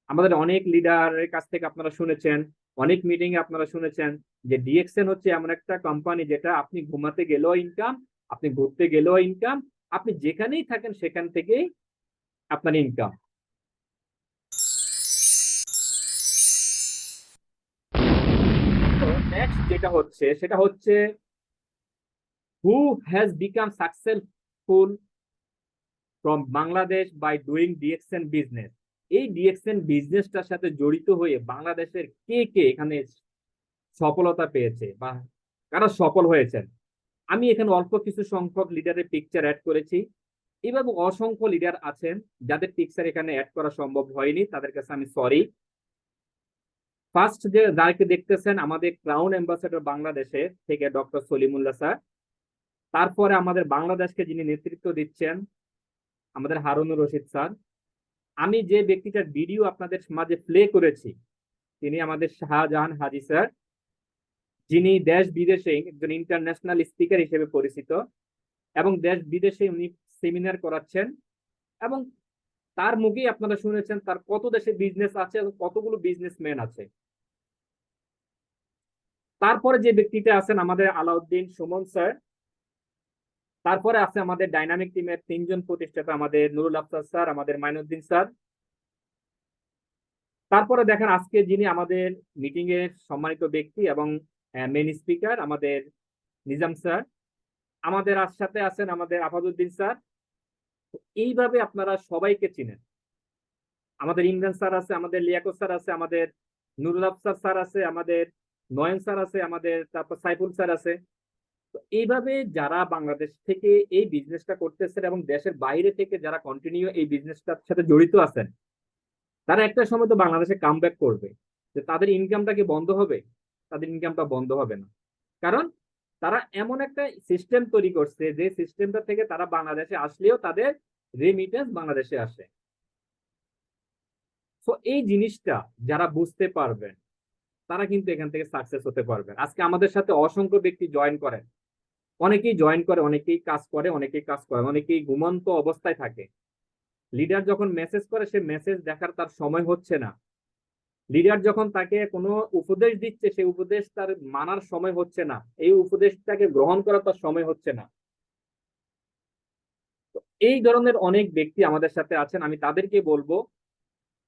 আমাদের অনেক লিডারের কাছ থেকে আপনারা শুনেছেন অনেক মিটিং এ আপনারা শুনেছেন যে ডিএক্সএন হচ্ছে এমন একটা কোম্পানি যেটা আপনি ঘুমাতে গেলেও ইনকাম, আপনি ঘুরতে গেলেও ইনকাম, আপনি যেখানেই থাকেন সেখান থেকেই আপনার ইনকাম। তো নেক্সট যেটা হচ্ছে সেটা হচ্ছে who has become successful from Bangladesh by doing DXN business. এই ডিএক্সএন বিজনেসটার সাথে জড়িত হয়ে বাংলাদেশের কে কে এখানে সফলতা পেয়েছে বা কারা সফল হয়েছেন। আমি এখানে অল্প কিছু সংখ্যক লিডারের পিকচার অ্যাড করেছি। এইভাবে অসংখ্য লিডার আছেন যাদের পিকচার এখানে অ্যাড করা সম্ভব হয়নি, তাদের কাছে আমি সরি। ফার্স্ট যে যাকে দেখতেছেন আমাদের ক্রাউন অ্যাম্বাসেডর বাংলাদেশে থেকে ডক্টর সলিমুল্লাহ স্যার। তারপরে আমাদের বাংলাদেশকে যিনি নেতৃত্ব দিচ্ছেন আমাদের হারুনুর রশিদ স্যার। আমি যে ব্যক্তিটার ভিডিও আপনাদের মাঝে প্লে করেছি তিনি আমাদের শাহজাহান হাজি স্যার, যিনি দেশ বিদেশে একজন ইন্টারন্যাশনাল স্পিকার হিসেবে পরিচিত এবং দেশ বিদেশে উনি সেমিনার করাচ্ছেন এবং তার মুখেই আপনারা শুনেছেন তার কত দেশে বিজনেস আছে এবং কতগুলো বিজনেসম্যান আছে। তারপরে যে ব্যক্তিটা আছেন আমাদের আলাউদ্দিন সুমন স্যার। তারপরে আছে আমাদের ডাইনামিক টিমের 3 জন প্রতিষ্ঠাতা আমাদের নুরুল আফসার স্যার, আমাদের মাইনুদ্দিন স্যার। তারপরে দেখেন আজকে যিনি আমাদের মিটিং এর সম্মানিত ব্যক্তি এবং মেইন স্পিকার আমাদের নিজাম স্যার। আমাদের সাথে আছেন আমাদের আফাদুদ্দিন স্যার। এইভাবে আপনারা সবাইকে চিনেন। আমাদের ইমরান স্যার আছে, আমাদের লিয়াকত স্যার আছে, আমাদের নুরুল আফসার স্যার আছে, আমাদের নয়ন স্যার আছে, আমাদের তারপর সাইফুল স্যার আছে। তো এইভাবে যারা বাংলাদেশ থেকে এই বিজনেসটা করতেছেন এবং দেশের বাইরে থেকে যারা কন্টিনিউ এই বিজনেসটার সাথে জড়িত আছেন তারা একটা সময় তো বাংলাদেশে কাম ব্যাক করবে। যে তাদের ইনকামটা কি বন্ধ হবে? তাদের ইনকামটা বন্ধ হবে না, কারণ তারা এমন একটা সিস্টেম তৈরি করছে যে সিস্টেমটা থেকে তারা বাংলাদেশে আসলেও তাদের রেমিটেন্স বাংলাদেশে আসে। তো এই জিনিসটা যারা বুঝতে পারবেন তারা কিন্তু এখান থেকে সাকসেস হতে পারবেন। আজকে আমাদের সাথে অসংখ্য ব্যক্তি জয়েন করেন, অনেকেই জয়েন করে, অনেকেই কাজ করে, অনেকেই ঘুমন্ত অবস্থায় থাকে। লিডার যখন মেসেজ করে সে মেসেজ দেখার তার সময় হচ্ছে না। লিডার যখন তাকে কোনো উপদেশ দিচ্ছে সেই উপদেশ তার মানার সময় হচ্ছে না, এই উপদেশটাকে গ্রহণ করার তার সময় হচ্ছে না। এই ধরনের অনেক ব্যক্তি আমাদের সাথে আছেন। আমি তাদেরকে বলবো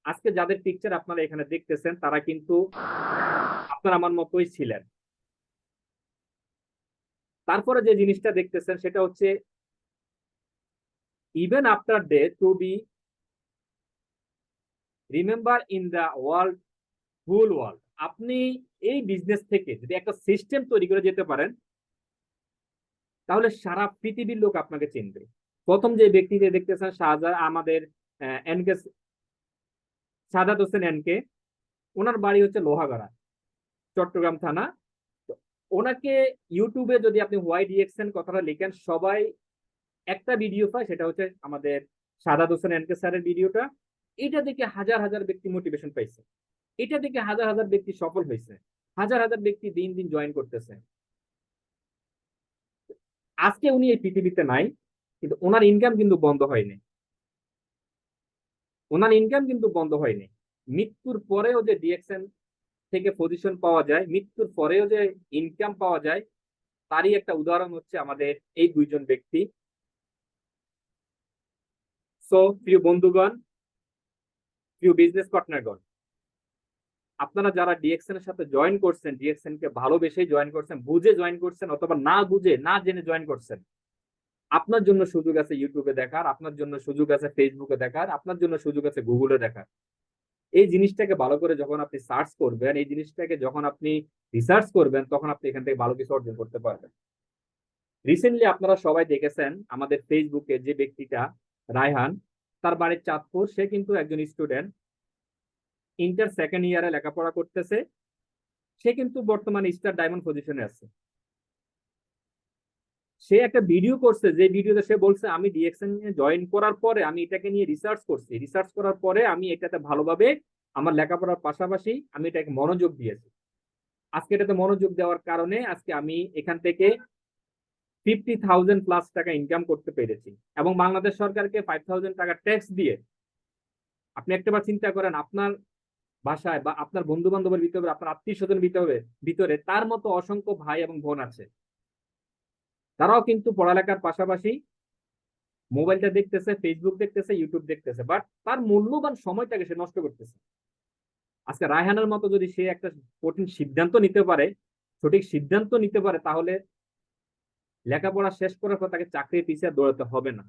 আজকে যাদের পিকচার আপনারা এখানে দেখতেছেন তারা কিন্তু আপনার আমার মতোই ছিলেন। তারপরে যে জিনিসটা দেখতেছেন সেটা হচ্ছে even after day to be remember in the world, whole world. আপনি এই বিজনেস থেকে যদি একটা সিস্টেম তৈরি করে যেতে পারেন তাহলে সারা পৃথিবীর লোক আপনাকে চিনবে। প্রথম যে ব্যক্তিকে দেখতেছেন শাহজাহান আমাদের এনকে সাদাত হোসেন এনকে, ওনার বাড়ি হচ্ছে লোহাগাড়া, চট্টগ্রাম থানা। ওনাকে ইউটিউবে যদি আপনি হোয়াই ডিএক্সএন কথাটা লিখেন সবাই একটা ভিডিও পায়, সেটা হচ্ছে আমাদের সাদাত হোসেন এনকে স্যারের ভিডিওটা। এটা দেখে হাজার হাজার ব্যক্তি মোটিভেশন পাইছে, এটা দেখে হাজার হাজার ব্যক্তি সফল হয়েছে, হাজার হাজার ব্যক্তি দিন দিন জয়েন করতেছে। আজকে উনি এই পৃথিবীতে নাই, কিন্তু ওনার ইনকাম কিন্তু বন্ধ হয়নি। ওনার ইনকাম কিন্তু বন্ধ হয়নি। মৃত্যুর পরেও যে ডিএক্সএন থেকে পজিশন পাওয়া যায়, মৃত্যুর পরেও যে ইনকাম পাওয়া যায়, তারই একটা উদাহরণ হচ্ছে আমাদের এই 2 জন ব্যক্তি। সো প্রিয় বন্ধুগণ, প্রিয় বিজনেস পার্টনারগণ, আপনারা যারা ডিএক্সএন এর সাথে জয়েন করছেন, ডিএক্সএন কে ভালোবেসে জয়েন করছেন, বুঝে জয়েন করছেন অথবা না বুঝে না জেনে জয়েন করছেন, আপনার জন্য সুযোগ আছে ইউটিউবে দেখার, আপনার জন্য সুযোগ আছে ফেসবুকে দেখার, আপনার জন্য সুযোগ আছে গুগলে দেখার। এই জিনিসটাকে ভালো করে যখন আপনি সার্চ করবেন, এই জিনিসটাকে যখন আপনি রিসার্চ করবেন, তখন আপনি এখান থেকে ভালো কিছু অর্জন করতে পারবেন। রিসেন্টলি আপনারা সবাই দেখেছেন আমাদের ফেসবুকে যে ব্যক্তিটা রায়হান, তার বাড়ির চাঁদপুর, সে কিন্তু একজন স্টুডেন্ট, ইন্টার সেকেন্ড ইয়ারে লেখাপড়া করতেছে। সে কিন্তু বর্তমানে স্টার ডায়মন্ড পজিশনে আছে। সে একটা ভিডিও করছে, যে ভিডিওতে সে বলছে আমি ডিএক্সএন নিয়ে জয়েন করার পরে আমি এটাকে নিয়ে রিসার্চ করছি, রিসার্চ করার পরে আমি এটাতে ভালোভাবে আমার লেখাপড়ার পাশাপাশি আমি এটাকে মনোযোগ দিয়েছি। আজকে এটাতে মনোযোগ দেওয়ার কারণে আজকে আমি এখান থেকে 50,000 প্লাস টাকা ইনকাম করতে পেরেছি এবং বাংলাদেশ সরকারকে 5,000 টাকা ট্যাক্স দিয়ে। আপনি একটাবার চিন্তা করেন, আপনার বাসায় বা আপনার বন্ধু বান্ধবের ভিতরে, আপনার আত্মীয় স্বজন ভিতরে তার মতো অসংখ্য ভাই এবং বোন আছে, তারাও কিন্তু পড়ালেখার পাশাপাশি মোবাইলটা দেখতেছে, ফেসবুক দেখতেছে, ইউটিউব দেখতেছে, বাট তার মূল্যবান সময়টাকে সে নষ্ট করতেছে। আজকে রায়হানের মতো যদি সে একটা কঠিন সিদ্ধান্ত নিতে পারে, সঠিক সিদ্ধান্ত নিতে পারে, তাহলে লেখাপড়া শেষ করার পর তাকে চাকরির পিছিয়ে দৌড়াতে হবে না।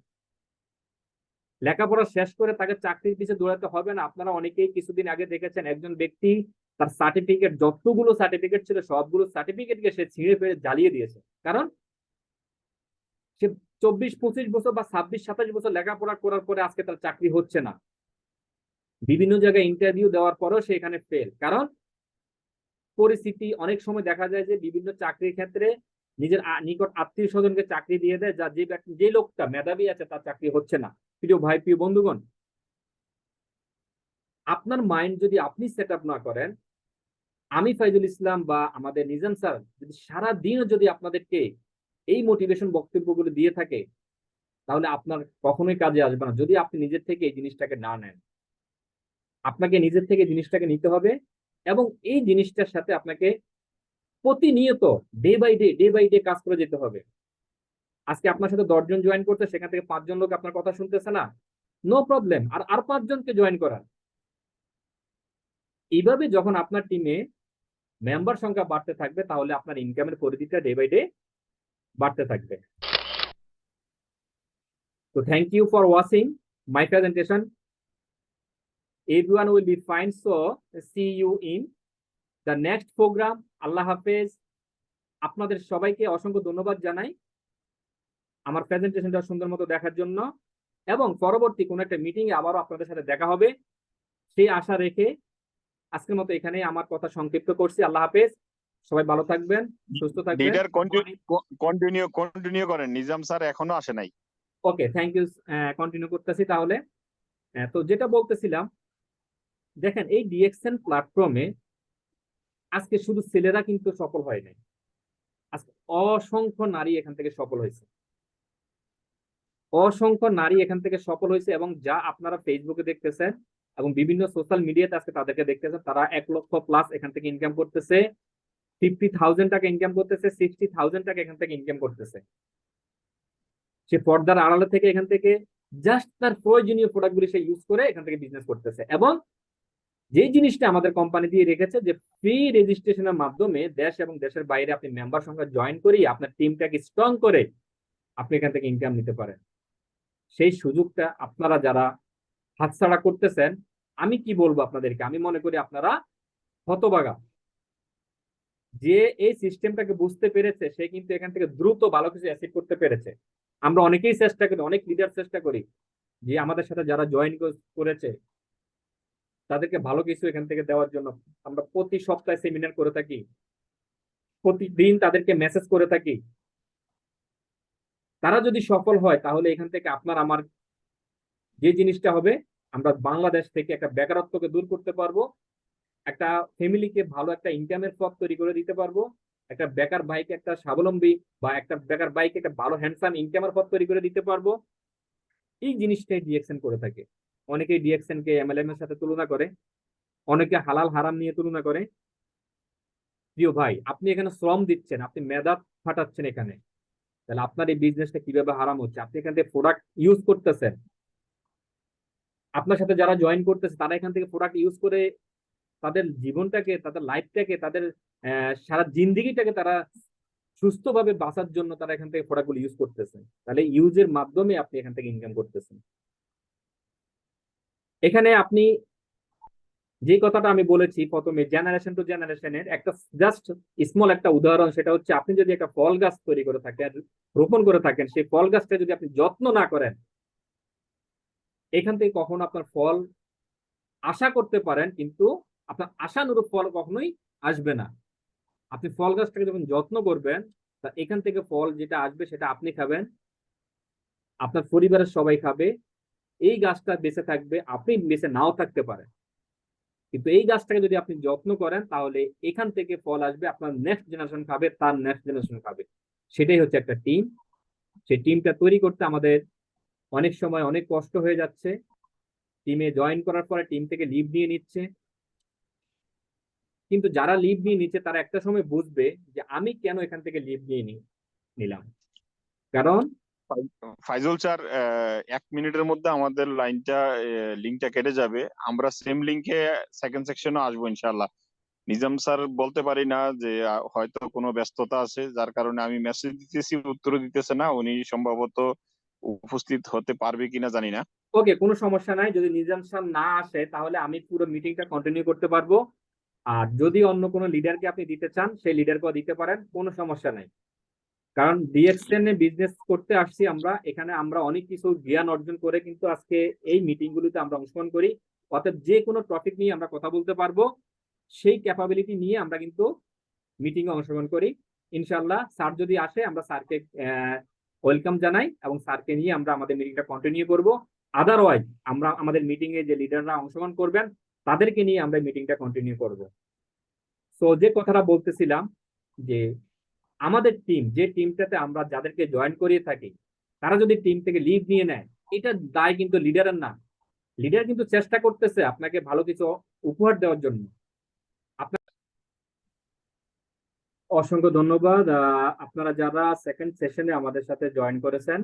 লেখাপড়া শেষ করে তাকে চাকরির পিছিয়ে দৌড়াতে হবে না। আপনারা অনেকেই কিছুদিন আগে দেখেছেন একজন ব্যক্তি তার সার্টিফিকেট, যতগুলো সার্টিফিকেট ছিল সবগুলো সার্টিফিকেটকে সে ছিঁড়ে ফেলে জ্বালিয়ে দিয়েছে। কারণ সে 24-25 বছর বা 26-27 বছর লেখাপড়া করার পরে আজকে তার চাকরি হচ্ছে না। বিভিন্ন জায়গায় ইন্টারভিউ দেওয়ার পরেও সে এখানে ফেল। কারণ পরিস্থিতি, অনেক সময় দেখা যায় যে বিভিন্ন চাকরির ক্ষেত্রে নিজের নিকট আত্মীয় স্বজনকে চাকরি দিয়ে দেয়, যা যে লোকটা মেধাবী আছে তার চাকরি হচ্ছে না। প্রিয় ভাই, প্রিয় বন্ধুগণ, আপনার মাইন্ড যদি আপনি সেট আপ না করেন, আমি ফাইজুল ইসলাম বা আমাদের নিজাম স্যার যদি সারা দিনও যদি আপনাদেরকে এই মোটিভেশন বক্তব্যগুলো দিয়ে থাকে, তাহলে আপনার কখনোই কাজে আসবে না যদি আপনি নিজের থেকে এই জিনিসটাকে না নেন। আপনাকে নিজের থেকে জিনিসটাকে নিতে হবে এবং এই জিনিসটার সাথে আপনাকে প্রতিনিয়ত ডে বাই ডে কাজ করে যেতে হবে। আজকে আপনার সাথে 10 জন জয়েন করতে, সেখান থেকে 5 জন লোক আপনার কথা শুনতেছে না, নো প্রবলেম, আর 5 জনকে জয়েন করান। এইভাবে যখন আপনার টিমে মেম্বার সংখ্যা বাড়তে থাকবে, তাহলে আপনার ইনকামের পরিধিটা ডে বাই ডে বাড়তে থাকবে। তো thank you for watching my presentation. Everyone will be fine, so see you in the next program. আল্লাহ হাফেজ। আপনাদের সবাইকে অসংখ্য ধন্যবাদ জানাই আমার প্রেজেন্টেশনটা সুন্দর মতো দেখার জন্য, এবং পরবর্তী কোনো একটা মিটিং এ আবারও আপনাদের সাথে দেখা হবে সেই আশা রেখে আজকের মতো এখানে আমার কথা সংক্ষিপ্ত করছি। আল্লাহ হাফেজ, সবাই ভালো থাকবেন, সুস্থ থাকবেন। লিডার কন্টিনিউ করেন, নিজাম স্যার এখনো আসে নাই। ওকে, থ্যাংক ইউ। কন্টিনিউ করতেছি তাহলে। তো যেটা বলতেছিলাম, দেখেন এই ডিএক্সএন প্ল্যাটফর্মে আজকে শুধু ছেলেরা কিন্তু সফল হয় নাই, আজকে অসংখ্য নারী এখান থেকে সফল হয়েছে, অসংখ্য নারী এখান থেকে সফল হয়েছে। এবং যা আপনারা ফেসবুকে দেখতেছেন এবং বিভিন্ন সোশ্যাল মিডিয়াতে আজকে তাদেরকে দেখতেছেন, তারা 1 লক্ষ প্লাস এখান থেকে ইনকাম করতেছে, 50,000 টাকা ইনকাম করতেছে, 60,000 টাকা এখান থেকে ইনকাম করতেছে। সে পর্দার আড়ালে থেকে এখান থেকে জাস্ট তার প্রয়োজনীয় প্রোডাক্টগুলি সে ইউজ করে এখান থেকে বিজনেস করতেছে। এবং যে জিনিসটা আমাদের কোম্পানি দিয়ে রেখেছে যে ফ্রি রেজিস্ট্রেশনের মাধ্যমে দেশ এবং দেশের বাইরে আপনি মেম্বার সংখ্যা জয়েন করি আপনার টিমটাকে স্ট্রং করে আপনি এখান থেকে ইনকাম নিতে পারেন। সেই সুযোগটা আপনারা যারা হাতছাড়া করতেছেন, আমি কি বলবো আপনাদেরকে, আমি মনে করি আপনারা হতভাগা। যে এই সিস্টেমটাকে বুঝতে পেরেছে সে কিন্তু এখান থেকে দ্রুত ভালো কিছু অ্যাচিভ করতে পেরেছে। আমরা অনেকেই চেষ্টা করি, অনেক লিডার চেষ্টা করি যে আমাদের সাথে যারা জয়েন করেছে তাদেরকে ভালো কিছু এখান থেকে দেওয়ার জন্য আমরা প্রতি সপ্তাহে সেমিনার করে থাকি, প্রতিদিন তাদেরকে মেসেজ করে থাকি। তারা যদি সফল হয় তাহলে এখান থেকে আপনার আমার যে জিনিসটা হবে, আমরা বাংলাদেশ থেকে একটা বেকারত্বকে দূর করতে পারবো, একটা ফ্যামিলিকে ভালো একটা ইনকামের পথ তৈরি করে দিতে পারবো, একটা বেকার ভাইকে একটা স্বাবলম্বী বা একটা বেকার ভাইকে একটা ভালো হ্যান্ডসাম ইনকামের পথ তৈরি করে দিতে পারবো। এই জিনিসটাই ডিএক্সএন করে থাকে। অনেকেই ডিএক্সএন কে এমএলএম এর সাথে তুলনা করে, অনেকে হালাল হারাম নিয়ে তুলনা করে। প্রিয় ভাই, আপনি এখানে শ্রম দিচ্ছেন, আপনি মেধা ফাটাচ্ছেন এখানে, তাহলে আপনার এই বিজনেসটা কিভাবে হারাম হচ্ছে? আপনি এখান থেকে প্রোডাক্ট ইউজ করতেছেন, আপনার সাথে যারা জয়েন করতেছে তারা এখান থেকে প্রোডাক্ট ইউজ করে তাদের জীবনটাকে, তাদের লাইফটাকে, তাদের সারা জিন্দিগিটাকে তারা সুস্থভাবে বাঁচার জন্য তারা এখান থেকে প্রোডাক্টগুলো ইউজ করতেছেন। তাহলে ইউজের মাধ্যমে আপনি এখান থেকে ইনকাম করতেছেন। এখানে আপনি যে কথাটা আমি বলেছি প্রথমে, জেনারেশন টু জেনারেশনের একটা জাস্ট স্মল একটা উদাহরণ, সেটা হচ্ছে আপনি যদি একটা ফল গাছ তৈরি করে থাকেন, রোপণ করে থাকেন, সেই ফল গাছটা যদি আপনি যত্ন না করেন, এখান থেকে কখনো আপনার ফল আশা করতে পারেন, কিন্তু আপনার আশানুরূপ ফল কখনোই আসবে না। আপনি ফল গাছটাকে যখন যত্ন করবেন, তা এখান থেকে ফল যেটা আসবে সেটা আপনি খাবেন, আপনার পরিবারের সবাই খাবে, এই গাছটা বেঁচে থাকবে, আপনি বেঁচে নাও থাকতে পারেন, কিন্তু এই গাছটাকে যদি আপনি যত্ন করেন তাহলে এখান থেকে ফল আসবে, আপনার নেক্সট জেনারেশন খাবে, তার নেক্সট জেনারেশন খাবে। সেটাই হচ্ছে একটা টিম। সেই টিমটা তৈরি করতে আমাদের অনেক সময় অনেক কষ্ট হয়ে যাচ্ছে। টিমে জয়েন করার পরে টিম থেকে লিভ নিয়ে নিচ্ছে, কিন্তু যারা লিভ নিয়ে নিচ্ছে তারা একটা সময় বুঝবে যে আমি কেন এখান থেকে লিভ নিয়ে নিলাম। কারণ ফাইজুল স্যার 1 মিনিটের মধ্যে আমাদের লিঙ্কটা কেটে যাবে, আমরা সেম লিঙ্কে সেকেন্ড সেকশনে আসবো ইনশাআল্লাহ। নিজাম স্যার বলতে পারি না যে হয়তো কোনো ব্যস্ততা আছে, যার কারণে আমি মেসেজ দিতেছি, উত্তর দিতেছে না, উনি সম্ভবত উপস্থিত হতে পারবে কিনা জানি না। ওকে, কোনো সমস্যা নাই, যদি নিজাম সাহেব না আসে তাহলে আমি পুরো মিটিংটা কন্টিনিউ করতে পারবো। আর যদি অন্য কোনো লিডারকে আপনি দিতে চান সেই লিডারকেও দিতে পারেন, কোনো সমস্যা নাই। কারণ ডিএক্সএন এ বিজনেস করতে আসছি আমরা, এখানে আমরা অনেক কিছু জ্ঞান অর্জন করে কিন্তু আজকে এই মিটিং গুলিতে আমরা অংশগ্রহণ করি। অর্থাৎ যে কোনো টপিক নিয়ে আমরা কথা বলতে পারবো, সেই ক্যাপাবিলিটি নিয়ে আমরা কিন্তু মিটিং এ অংশগ্রহণ করি। ইনশাল্লাহ স্যার যদি আসে আমরা স্যারকে ওয়েলকাম জানাই এবং স্যারকে নিয়ে আমরা আমাদের মিটিংটা কন্টিনিউ করব। আদারওয়াইজ আমরা আমাদের মিটিং এ যে লিডাররা অংশগ্রহণ করবেন তাদেরকে নিয়ে আমরা মিটিংটা কন্টিনিউ করব। সো যে কথাটা বলতেছিলাম যে আমাদের টিম, যে টিমটাতে আমরা যাদেরকে জয়েন করিয়ে থাকি, তারা যদি টিম থেকে লিভ নিয়ে নেয়, এটা দায় কিন্তু লিডারের না। লিডার কিন্তু চেষ্টা করতেছে আপনাকে ভালো কিছু উপহার দেওয়ার জন্য। আপনার অসংখ্য ধন্যবাদ। আপনারা যারা সেকেন্ড সেশনে আমাদের সাথে জয়েন করেছেন,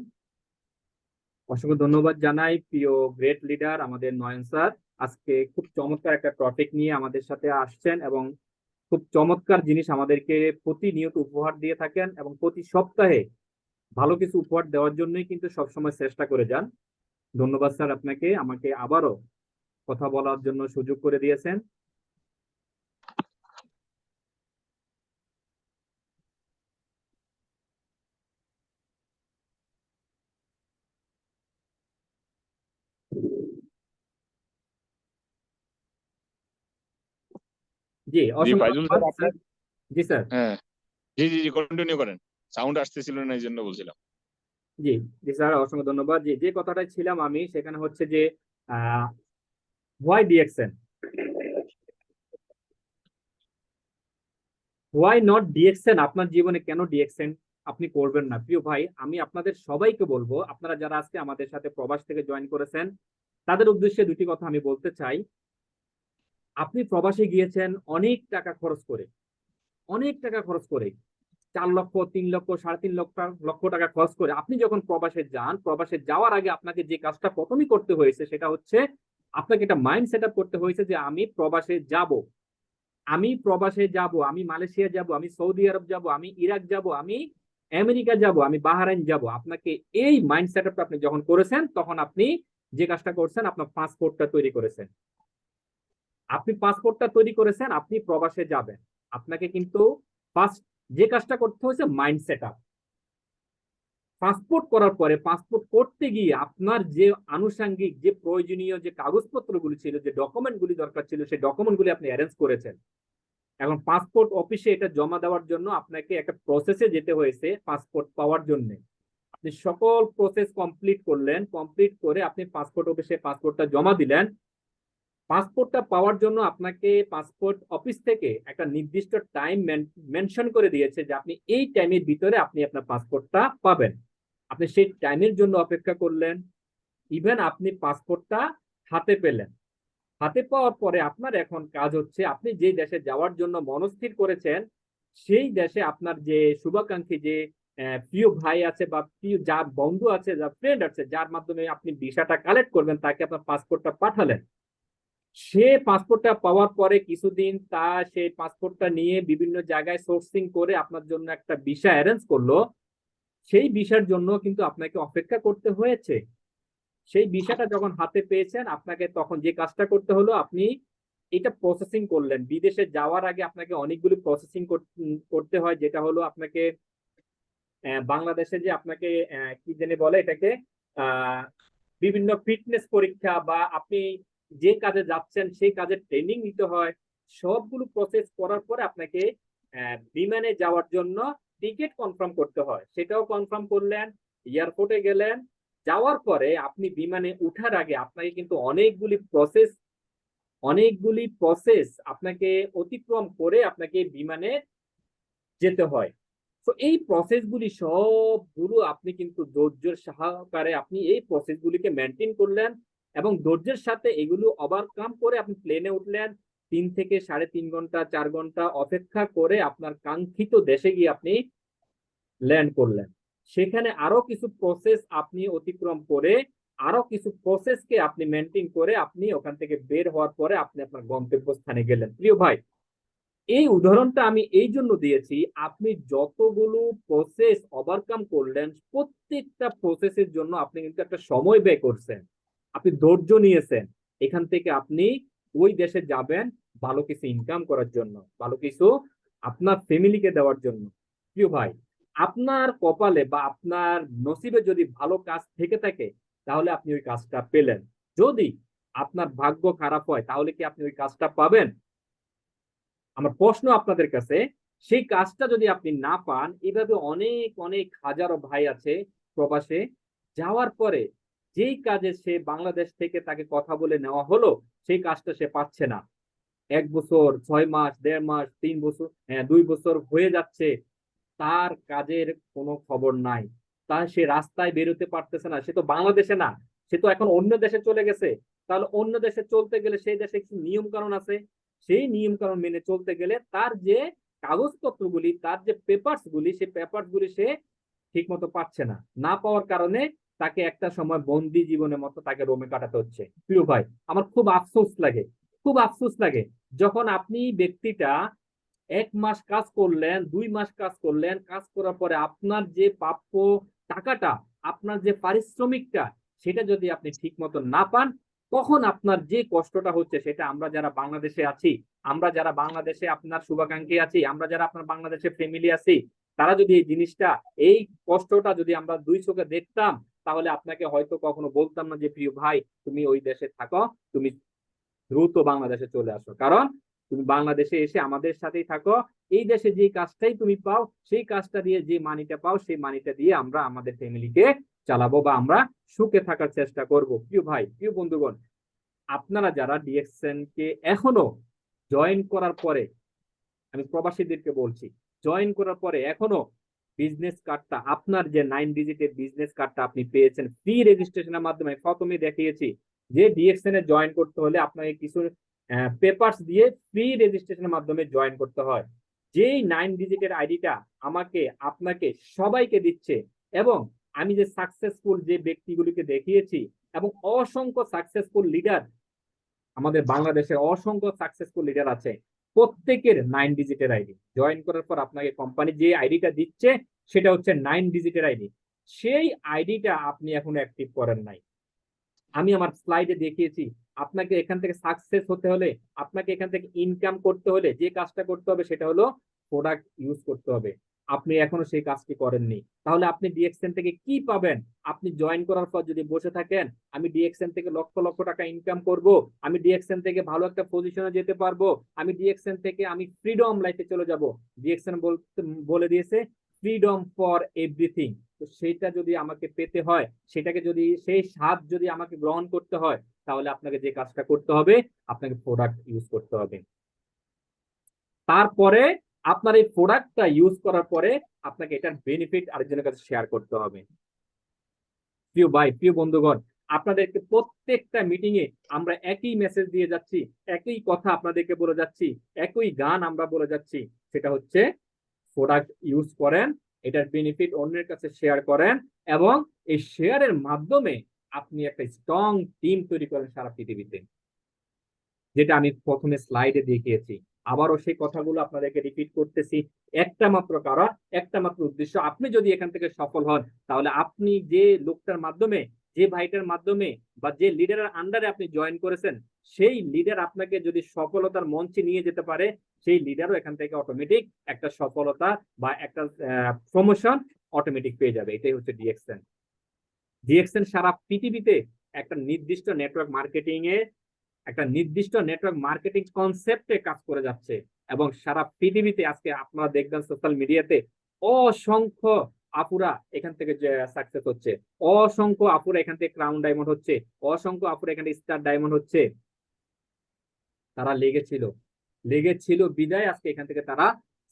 অসংখ্য ধন্যবাদ জানাই। প্রিয় গ্রেট লিডার আমাদের নয়ন স্যার আজকে খুব চমৎকার একটা টপিক নিয়ে আমাদের সাথে আসছেন এবং খুব চমৎকার জিনিস আমাদেরকে প্রতিনিয়ত উপহার দিয়ে থাকেন এবং প্রতি সপ্তাহে ভালো কিছু উপহার দেওয়ার জন্যই কিন্তু সবসময় চেষ্টা করে যান। ধন্যবাদ স্যার আপনাকে, আমাকে আবারও কথা বলার জন্য সুযোগ করে দিয়েছেন। জি, জি অসংখ্য ফাইজুল ধন্যবাদ স্যার, স্যার। জি স্যার। হ্যাঁ, জি জি জি কন্টিনিউ করেন, সাউন্ড আসতেছিল না এই জন্য বলছিলাম। জি জি স্যার, অসংখ্য ধন্যবাদ। জি, যে কথাটাই ছিলাম আমি সেখানে হচ্ছে যে why DXN, why not DXN, আপনার জীবনে কেন ডিএক্সএন আপনি করবেন না? প্রিয় ভাই, আমি আপনাদের সবাইকে বলবো, আপনারা যারা আজকে আমাদের সাথে প্রবাস থেকে জয়েন করেছেন তাদের উদ্দেশ্যে দুটি কথা আমি বলতে চাই। আপনি প্রবাসে গিয়েছেন অনেক টাকা খরচ করে, অনেক টাকা খরচ করে, 4 লক্ষ, 3 লক্ষ, 3.5 লক্ষ টাকা খরচ করে আপনি যখন প্রবাসে যান, প্রবাসে যাওয়ার আগে আপনাকে যে কাজটা প্রথমেই করতে হয়েছে সেটা হচ্ছে আপনাকে একটা মাইন্ড সেট আপ করতে হয়েছে যে আমি প্রবাসে যাব, আমি প্রবাসে যাব, আমি মালয়েশিয়া যাব, আমি সৌদি আরব যাব, আমি ইরাক যাব, আমি আমেরিকা যাব, আমি বাহরাইন যাব। আপনাকে এই মাইন্ড সেট আপটা আপনি যখন করেছেন তখন আপনি যে কাজটা করছেন, আপনার পাসপোর্টটা তৈরি করেছেন। আপনি পাসপোর্টটা তৈরি করেছেন, আপনি প্রবাসে যাবেন, আপনাকে কিন্তু ফার্স্ট যে কাজটা করতে হয়েছে মাইন্ড সেট আপ। পাসপোর্ট করার পরে, পাসপোর্ট করতে গিয়ে আপনার যে আনুষঙ্গিক যে প্রয়োজনীয় যে কাগজপত্রগুলি ছিল, যে ডকুমেন্টগুলি দরকার ছিল, সেই ডকুমেন্টগুলি আপনি অ্যারেঞ্জ করেছেন। এখন পাসপোর্ট অফিসে এটা জমা দেওয়ার জন্য আপনাকে একটা প্রসেসে যেতে হয়েছে পাসপোর্ট পাওয়ার জন্য। আপনি সকল প্রসেস কমপ্লিট করলেন, কমপ্লিট করে আপনি পাসপোর্ট অফিসে পাসপোর্টটা জমা দিলেন। পাসপোর্টটা পাওয়ার জন্য আপনাকে পাসপোর্ট অফিস থেকে একটা নির্দিষ্ট টাইম মেনশন করে দিয়েছে যে আপনি এই টাইমের ভিতরে আপনি আপনার পাসপোর্টটা পাবেন। আপনি সেই টাইমের জন্য অপেক্ষা করলেন, ইভেন আপনি পাসপোর্টটা হাতে পেলেন। হাতে পাওয়ার পরে আপনার এখন কাজ হচ্ছে, আপনি যে দেশে যাওয়ার জন্য মনস্থির করেছেন সেই দেশে আপনার যে শুভাকাঙ্ক্ষী, যে প্রিয় ভাই আছে বা প্রিয় যার বন্ধু আছে, যার ফ্রেন্ড আছে, যার মাধ্যমে আপনি ভিসাটা কালেক্ট করবেন, তাকে আপনার পাসপোর্টটা পাঠালেন। সে পাসপোর্টটা পাওয়ার পরে কিছুদিন সেই পাসপোর্টটা নিয়ে বিভিন্ন জায়গায় সোর্সিং করে আপনার জন্য একটা ভিসা অ্যারেঞ্জ করলো। সেই ভিসার জন্য কিন্তু আপনাকে অপেক্ষা করতে হয়েছে। সেই ভিসাটা যখন হাতে পেয়েছেন, আপনাকে তখন যে কাজটা করতে হলো, আপনি এটা প্রসেসিং করলেন। বিদেশে যাওয়ার আগে আপনাকে অনেকগুলি প্রসেসিং করতে হয়, যেটা হলো আপনাকে বাংলাদেশে যে আপনাকে কি জানি বলে এটাকে, বিভিন্ন ফিটনেস পরীক্ষা বা আপনি যে কাজে যাচ্ছেন সেই কাজের ট্রেনিং নিতে হয়। সবগুলো প্রসেস করার পরে আপনাকে বিমানে যাওয়ার জন্য টিকিট কনফার্ম করতে হয়, সেটাও কনফার্ম করলেন। এয়ারপোর্টে গেলেন, যাওয়ার পরে আপনি বিমানে উঠার আগে আপনাকে কিন্তু অনেকগুলি প্রসেস আপনাকে অতিক্রম করে আপনাকে বিমানে যেতে হয়। তো এই প্রসেসগুলি সবগুলো আপনি কিন্তু ধৈর্যের সহকারে আপনি এই প্রসেসগুলিকে মেনটেন করলেন এবং ধৈর্যের সাথে এগুলো ওভারকাম করে আপনি প্লেনে উঠলেন। 3 থেকে 3.5 ঘন্টা 4 ঘন্টা অপেক্ষা করে আপনার কাঙ্ক্ষিত দেশে গিয়ে আপনি ল্যান্ড করলেন। সেখানে আরো কিছু প্রসেস আপনি অতিক্রম করে, আরো কিছু প্রসেসকে আপনি মেনটেন করে আপনি ওখান থেকে বের হওয়ার পরে আপনি আপনার গন্তব্যস্থানে গেলেন। প্রিয় ভাই, এই উদাহরণটা আমি এই জন্য দিয়েছি, আপনি যতগুলো প্রসেস ওভারকাম করলেন প্রত্যেকটা প্রসেসের জন্য আপনি কিন্তু একটা সময় ব্যয় করছেন, আপনি ধৈর্য নিয়েছেন। এখান থেকে আপনি ওই দেশে যাবেন ভালো কিছু ইনকাম করার জন্য, ভালো কিছু আপনার ফ্যামিলিকে দেওয়ার জন্য। প্রিয় ভাই, আপনার কপালে বা আপনার নসিবে যদি ভালো কাজ থেকে থাকে তাহলে আপনি ওই কাজটা পেলেন। যদি আপনার ভাগ্য খারাপ হয় তাহলে কি আপনি ওই কাজটা পাবেন? আমার প্রশ্ন আপনাদের কাছে, সেই কাজটা যদি আপনি না পান, এভাবে অনেক অনেক হাজারো ভাই আছে প্রবাসে, যাওয়ার পরে যেই কাজে সে বাংলাদেশ থেকে তাকে কথা বলে নেওয়া হলো সেই কাজটা সে পাচ্ছে না। 1 বছর, 6 মাস, 1.5 মাস, 3 বছর, 2 বছর হয়ে যাচ্ছে, তার কাজের কোনো খবর নাই। সে রাস্তায় বেরোতে পারতেছে না। সে তো বাংলাদেশে না, সে তো এখন অন্য দেশে চলে গেছে। তাহলে অন্য দেশে চলতে গেলে সেই দেশে কিছু নিয়ম কানুন আছে, সেই নিয়ম কানুন মেনে চলতে গেলে তার যে কাগজপত্রগুলি, তার যে পেপারস গুলি, সেই পেপারস গুলি সে ঠিক মতো পাচ্ছে না। না পাওয়ার কারণে তাকে একটা সময় বন্দি জীবনের মতো তাকে রোমে কাটাতে হচ্ছে। প্রিয় ভাই, আমার খুব আফসোস লাগে, খুব আফসোস লাগে যখন আপনি ব্যক্তিটা 1 মাস কাজ করলেন, 2 মাস কাজ করলেন, কাজ করার পরে আপনার যে প্রাপ্য টাকাটা, আপনার যে পারিশ্রমিকটা, সেটা যদি আপনি ঠিক মতো না পান, তখন আপনার যে কষ্টটা হচ্ছে সেটা আমরা যারা বাংলাদেশে আছি, আমরা যারা বাংলাদেশে আপনার শুভাকাঙ্ক্ষী আছি, আমরা যারা আপনার বাংলাদেশে ফ্যামিলি আছি, তারা যদি এই জিনিসটা, এই কষ্টটা যদি আমরা 2 চোখে দেখতাম, তাহলে আপনাকে হয়তো কখনো বলতাম না যে প্রিয় ভাই তুমি ওই দেশে থাকো, তুমি দ্রুত বাংলাদেশে চলে আসো। কারণ তুমি বাংলাদেশে এসে আমাদের সাথেই থাকো, এই দেশে যে কাজটাই তুমি পাও, সেই কাজটা দিয়ে যে মানিটা পাও, সেই মানিটা দিয়ে আমরা আমাদের ফ্যামিলিকে চালাবো বা আমরা সুখে থাকার চেষ্টা করব। প্রিয় ভাই, প্রিয় বন্ধুগণ, আপনারা যারা ডিএক্সএন কে এখনো জয়েন করার পরে, আমি প্রবাসীদেরকে বলছি, জয়েন করার পরে এখনো বিজনেস কার্ডটা, আপনার যে 9 ডিজিটের বিজনেস কার্ডটা আপনি পেয়েছেন ফ্রি রেজিস্ট্রেশনের মাধ্যমে, প্রথমে দেখিয়েছি যে ডিএক্সএন এ জয়েন করতে হলে আপনাকে কিছু পেপারস দিয়ে ফ্রি রেজিস্ট্রেশনের মাধ্যমে জয়েন করতে হয়। যেই 9 ডিজিটের আইডিটা আমাকে, আপনাকে, সবাইকে দিচ্ছে, এবং আমি যে সাকসেসফুল যে ব্যক্তিগুলিকে দেখিয়েছি, এবং অসংখ্য সাকসেসফুল লিডার আমাদের বাংলাদেশে, অসংখ্য সাকসেসফুল লিডার আছে, প্রত্যেকের 9 ডিজিটের আইডি। জয়েন করার পর আপনাকে কোম্পানি যে আইডিটা দিচ্ছে সেটা হচ্ছে 9 ডিজিটের আইডি। সেই আইডিটা আপনি এখনো অ্যাক্টিভ করেন নাই। আমি আমার স্লাইডে দেখিয়েছি, আপনাকে এখান থেকে সাকসেস হতে হলে, আপনাকে এখান থেকে ইনকাম করতে হলে যে কাজটা করতে হবে সেটা হলো প্রোডাক্ট ইউজ করতে হবে। আপনি এখনো সেই কাজটি করেননি, তাহলে আপনি ডিএক্সএন থেকে কি পাবেন? আপনি জয়েন করার পর যদি বসে থাকেন, আমি ডিএক্সএন থেকে লক্ষ লক্ষ টাকা ইনকাম করব, আমি ডিএক্সএন থেকে ভালো একটা পজিশনে যেতে পারবো, আমি ডিএক্সএন থেকে আমি ফ্রিডম লাইফে চলে যাব, ডিএক্সএন বলে দিয়েছে ফ্রিডম ফর এভরিথিং। তো সেইটা যদি আমাকে পেতে হয়, সেটাকে যদি, সেই স্বাদ যদি আমাকে গ্রহণ করতে হয়, তাহলে আপনাকে যে কাজটা করতে হবে, আপনাকে প্রোডাক্ট ইউজ করতে হবে। তারপরে আপনার এই প্রোডাক্টটা ইউজ করার পরে আপনাকে এটার বেনিফিট আরেকজনের কাছে শেয়ার করতে হবে। প্রিয় ভাই, প্রিয় বন্ধুগণ, আপনাদেরকে প্রত্যেকটা মিটিং এ আমরা একই মেসেজ দিয়ে যাচ্ছি, একই কথা আপনাদেরকে বলে যাচ্ছি, একই গান আমরা বলে যাচ্ছি, সেটা হচ্ছে প্রোডাক্ট ইউজ করেন, এটার বেনিফিট অন্যের কাছে শেয়ার করেন, এবং এই শেয়ারের মাধ্যমে আপনি একটা স্ট্রং টিম তৈরি করেন সারা পৃথিবীতে, যেটা আমি প্রথমে স্লাইডে দেখিয়েছি। আবারও সেই কথাগুলো আপনাদেরকে রিপিট করতেছি, একটা মাত্র কারণ, একটা মাত্র উদ্দেশ্য, আপনি যদি এখান থেকে সফল হন, তাহলে আপনি যে লোকটার মাধ্যমে, যে ভাইটার মাধ্যমে বা যে লিডারের আন্ডারে আপনি জয়েন করেছেন, সেই লিডার আপনাকে যদি সফলতার মঞ্চে নিয়ে যেতে পারে, সেই লিডারও এখান থেকে অটোমেটিক একটা সফলতা বা একটা প্রমোশন অটোমেটিক পেয়ে যাবে। এটাই হচ্ছে ডিএক্সএন। ডিএক্সএন সারা পৃথিবীতে একটা নির্দিষ্ট নেটওয়ার্ক মার্কেটিং এ, একটা নির্দিষ্ট নেটওয়ার্ক মার্কেটিং কনসেপ্টে কাজ করে যাচ্ছে, এবং সারা পৃথিবীতে আজকে আপনারা দেখবেন সোশ্যাল মিডিয়াতে অসংখ্য আপুরা এখান থেকে সাকসেস হচ্ছে, অসংখ্য আপুরা এখান থেকে ক্রাউন ডায়মন্ড হচ্ছে, অসংখ্য আপুরা এখানে স্টার ডায়মন্ড হচ্ছে। তারা লেগেছিল বিদায় আজকে এখান থেকে তারা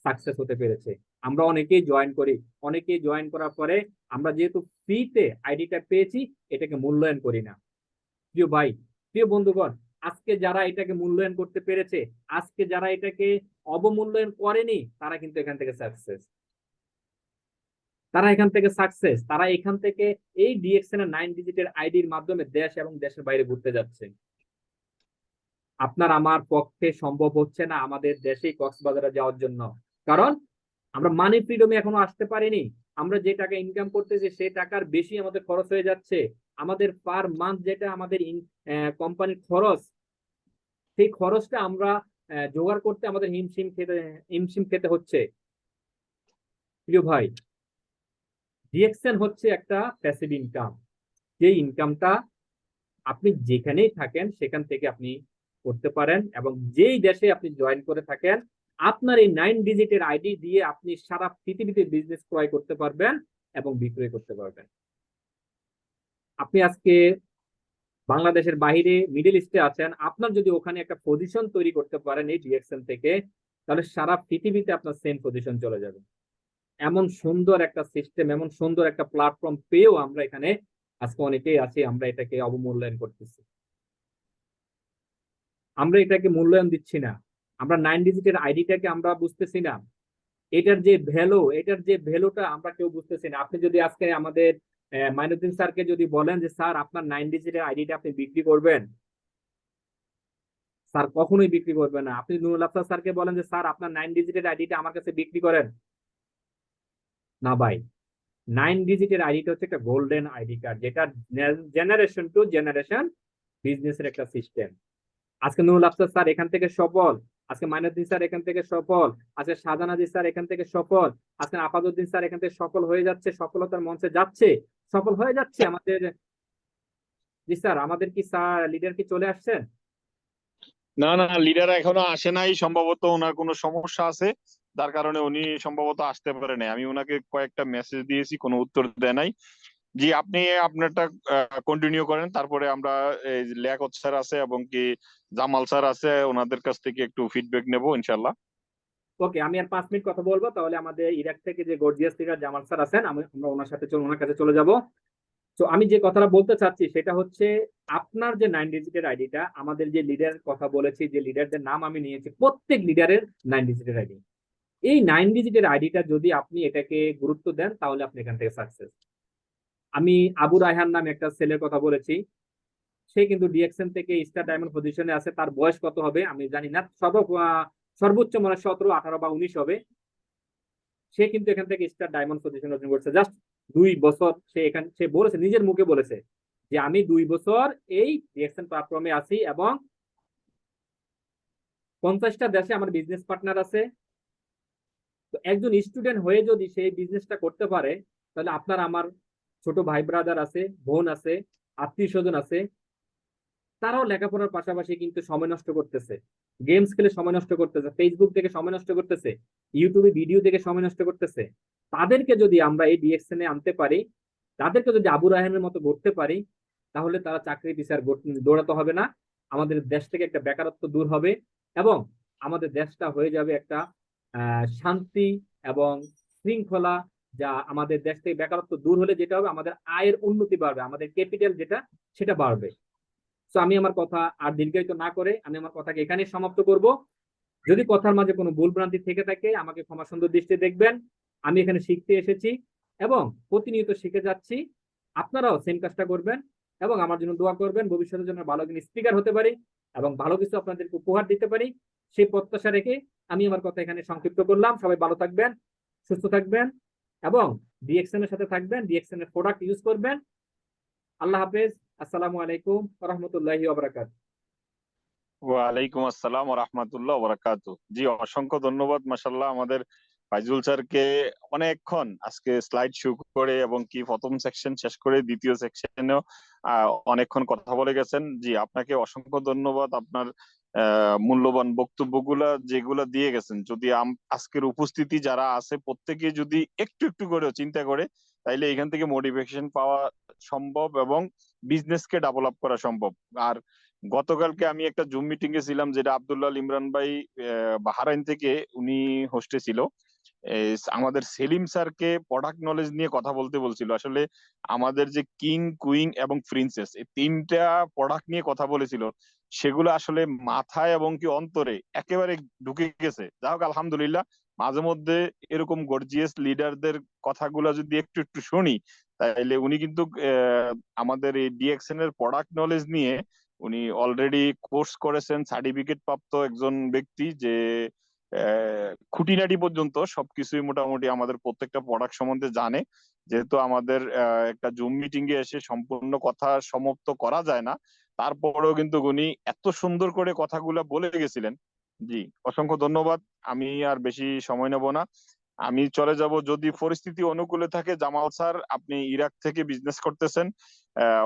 সাকসেস হতে পেরেছে। আমরা অনেকেই জয়েন করি, অনেকেই জয়েন করার পরে আমরা যেহেতু ফ্রিতে আইডিটা পেয়েছি, এটাকে মূল্যায়ন করি না। প্রিয় ভাই, প্রিয় বন্ধুগণ, আজকে যারা এটাকে মূল্যায়ন করতে পেরেছে, আজকে যারা এটাকে অবমূল্যায়ন করেনি, তারা কিন্তু এখান থেকে সাকসেস। তারা এখান থেকে এই ডিএক্সএন এর 9 ডিজিটের আইডির মাধ্যমে দেশ এবং দেশের বাইরে ঘুরতে যাচ্ছে। আপনার আমার পক্ষে সম্ভব হচ্ছে না আমাদের দেশেই কক্সবাজারে যাওয়ার জন্য, কারণ আমরা মানি ফ্রিডমে এখনো আসতে পারিনি। আমরা যে টাকা ইনকাম করতেছি সেই টাকার বেশি আমাদের খরচ হয়ে যাচ্ছে। আমাদের পার মান্থ যেটা আমাদের কোম্পানির খরচ, সেই খরচটা আমরা জোগাড় করতে আমাদের হিমশিম খেতে হচ্ছে। প্রিয় ভাই, ডিএক্সএন হচ্ছে একটা প্যাসিভ ইনকাম, যে ইনকামটা আপনি যেখানেই থাকেন সেখান থেকে আপনি করতে পারেন, এবং যেই দেশে আপনি জয়েন করে থাকেন আপনার এই 9 ডিজিটের আইডি দিয়ে আপনি সারা পৃথিবীতে বিজনেস ক্রয় করতে পারবেন এবং বিক্রয় করতে পারবেন। আপনি আজকে বাংলাদেশের বাইরে মিডল ইস্টে আছেন, আপনার যদি ওখানে একটা পজিশন তৈরি করতে পারেন এই ডিএক্সএন থেকে, তাহলে সারা পৃথিবীতে আপনার সেম পজিশন চলে যাবে। এমন সুন্দর একটা সিস্টেম, এমন সুন্দর একটা প্ল্যাটফর্ম পেয়েও আমরা এখানে আজকে অনেকেই আছি, আমরা এটাকে অবমূল্যায়ন করতেছি, আমরা এটাকে মূল্যায়ন দিচ্ছি না। আমরা 9 ডিজিটের আইডিটাকে আমরা বুঝতেছি না, এটার যে ভ্যালুটা আমরা কেউ বুঝতেছি না। আপনি যদি আজকে আমাদের মাইনুদ্দিন স্যারকে যদি বলেন যে স্যার আপনার 9 ডিজিটের আইডিটা আপনি বিক্রি করবেন, স্যার কখনোই বিক্রি করবে না। আপনি নুরুল আফসার স্যারকে বলেন যে স্যার আপনার 9 ডিজিটের আইডিটা আমার কাছে বিক্রি করেন, না ভাই। 9 ডিজিটের আইডিটা হচ্ছে একটা গোল্ডেন আইডি কার্ড, যেটা জেনারেশন টু জেনারেশন বিজনেসের একটা সিস্টেম। আজকে নুরুল আফসার স্যার এখান থেকে সফল, আজকে মাইনুদ্দিন স্যার এখান থেকে সফল, আজকে শাহজাহান আজিজ স্যার এখান থেকে সফল, আজকে আপাদুদ্দিন স্যার এখান থেকে সফল হয়ে যাচ্ছে, সফলতার মঞ্চে যাচ্ছে, সফল হয়ে যাচ্ছে। আমাদের জি স্যার, আমাদের কি স্যার লিডার কি চলে আসছেন? না না, লিডার এখনো আসে নাই, সম্ভবত ওনার কোনো সমস্যা আছে, যার কারণে উনি সম্ভবত আসতে পারে নাই। আমি ওনাকে কয়েকটা মেসেজ দিয়েছি, কোনো উত্তর দেয় নাই। জি, আপনি আপনারটা কন্টিনিউ করেন, তারপরে আমরা লিয়াকত স্যার আছে এবং কি জামাল স্যার আছে, ওনাদের কাছ থেকে একটু ফিডব্যাক নেবো ইনশাল্লাহ। ওকে, আমি আর 5 মিনিট কথা বলবো, তাহলে আমাদের ইরাক থেকে যে গর্জিয়াস লিডার জামাল স্যার আছেন, আমরা ওনার কাছে চলে যাব। তো আমি যে কথাটা বলতে চাচ্ছি সেটা হচ্ছে, আপনার যে 9 ডিজিটের আইডিটা, আমাদের যে লিডার কথা বলেছি, যে লিডারদের নাম আমি নিয়েছি, প্রত্যেক লিডারের 9 ডিজিটের আইডি। এই 9 ডিজিটের আইডিটা যদি আপনি এটাকে গুরুত্ব দেন, তাহলে আপনি এখান থেকে সাকসেস। আমি আবু রায়হান নামে একটা ছেলের কথা বলেছি, সে কিন্তু ডিএক্সএন থেকে স্টার ডায়মন্ড পজিশনে আছে। তার বয়স কত হবে আমি জানি না, সর্বোচ্চ মানে 17, 18 বা 19 হবে। সে কিন্তু এখান থেকে স্টার ডায়মন্ড পজিশন অর্জন করছে জাস্ট 2 বছর। সে বলেছে, নিজের মুখে বলেছে যে আমি 2 বছর এই ডিএক্সএন প্ল্যাটফর্মে আছি এবং 50টা দেশে আমার বিজনেস পার্টনার আছে। তো একজন স্টুডেন্ট হয়ে যদি সেই বিজনেসটা করতে পারে, তাহলে আপনার আমার ছোট ভাই ব্রাদার আছে, বোন আছে, আত্মীয় স্বজন আছে, তারাও লেখাপড়ার পাশাপাশি কিন্তু সময় নষ্ট করতেছে, গেমস খেলে সময় নষ্ট করতেছে, ফেসবুক থেকে সময় নষ্ট করতেছে, ইউটিউবে ভিডিও দেখে সময় নষ্ট করতেছে। তাদেরকে যদি আমরা এই ডিএক্সএন এ আনতে পারি, তাদেরকে যদি আবু রায়হানের মতো গড়তে পারি, তাহলে তারা চাকরি বিচার দৌড়াতে হবে না, আমাদের দেশ থেকে একটা বেকারত্ব দূর হবে এবং আমাদের দেশটা হয়ে যাবে একটা শান্তি এবং শৃঙ্খলা। যা আমাদের দেশ থেকে বেকারত্ব দূর হলে যেটা হবে, আমাদের আয়ের উন্নতি বাড়বে, আমাদের ক্যাপিটাল যেটা সেটা বাড়বে। তো আমি আমার কথা আর দীর্ঘায়িত না করে আমি আমার কথাকে এখানে সমাপ্ত করব। যদি কথার মাঝে কোনো ভুল ভ্রান্তি থেকে থাকে আমাকে ক্ষমা সুন্দর দৃষ্টিতে দেখবেন। আমি এখানে শিখতে এসেছি এবং প্রতিনিয়ত শিখে যাচ্ছি। আপনারাও সেম কাজটা করবেন এবং আমার জন্য দোয়া করবেন, ভবিষ্যতের জন্য ভালো একজন স্পিকার হতে পারি এবং ভালো কিছু আপনাদেরকে উপহার দিতে পারি, সেই প্রত্যাশা রেখে আমি আমার কথা এখানে সংক্ষিপ্ত করলাম। সবাই ভালো থাকবেন, সুস্থ থাকবেন এবং ডিএক্সএন এর সাথে থাকবেন, ডিএক্সএন এর প্রোডাক্ট ইউজ করবেন। আল্লাহ হাফেজ, আসসালামু আলাইকুম ওয়া রাহমাতুল্লাহি ওয়া বারাকাতুহু। ওয়ালাইকুম আসসালাম ওয়া রাহমাতুল্লাহি ওয়া বারাকাতুহু। জি, অসংখ্য ধন্যবাদ। মাশাআল্লাহ, আমাদের ফাইজুল স্যারকে অনেকক্ষণ আজকে স্লাইড শো করে এবং কি প্রথম সেকশন শেষ করে দ্বিতীয় সেকশনেও অনেকক্ষণ কথা বলে গেছেন। জি, আপনাকে অসংখ্য ধন্যবাদ। আপনার মূল্যবান বক্তব্যগুলা যেগুলা দিয়ে গেছেন, যদি আজকের উপস্থিতি যারা আছে প্রত্যেকে যদি একটু একটু করে চিন্তা করে, তাইলে এখান থেকে মোটিভেশন পাওয়া সম্ভব এবং বিজনেসকে ডেভেলপ করা সম্ভব। আর গতকালকে আমি একটা জুম মিটিং এ ছিলাম, যেটা আব্দুল্লাহ ইমরান ভাই বাহরাইন থেকে উনি হোস্টে ছিল। আমাদের সেলিম স্যারকে প্রোডাক্ট নলেজ নিয়ে কথা বলতে বলছিল। আসলে আমাদের যে কিং, কুইন এবং প্রিন্সেস, এই তিনটা প্রোডাক্ট নিয়ে কথা বলেছিল, সেগুলো আসলে মাথায় এবং কি অন্তরে একেবারে ঢুকে গেছে। যাই হোক, আলহামদুলিল্লাহ, মাঝে মধ্যে এরকম গর্জিয়াস লিডারদের কথাগুলো যদি একটু একটু শুনি, তাইলে উনি কিন্তু আমাদের এই ডিএক্সএন এর প্রোডাক্ট নলেজ নিয়ে উনি অলরেডি কোর্স করেছেন, সার্টিফিকেট প্রাপ্ত একজন ব্যক্তি, যে খুঁটিনাটি পর্যন্ত সবকিছুই মোটামুটি আমাদের প্রত্যেকটা প্রোডাক্ট সম্বন্ধে জানে। যেহেতু আমাদের একটা জুম মিটিং এ এসে সম্পূর্ণ কথা সমাপ্ত করা যায় না, তারপরেও কিন্তু উনি এত সুন্দর করে কথাগুলো বলে গেছিলেন। জি, অসংখ্য ধন্যবাদ। আমি আর বেশি সময় নেব না, আমি চলে যাব। যদি পরিস্থিতি অনুকূলে থাকে, জামাল স্যার, আপনি ইরাক থেকে বিজনেস করতেছেন,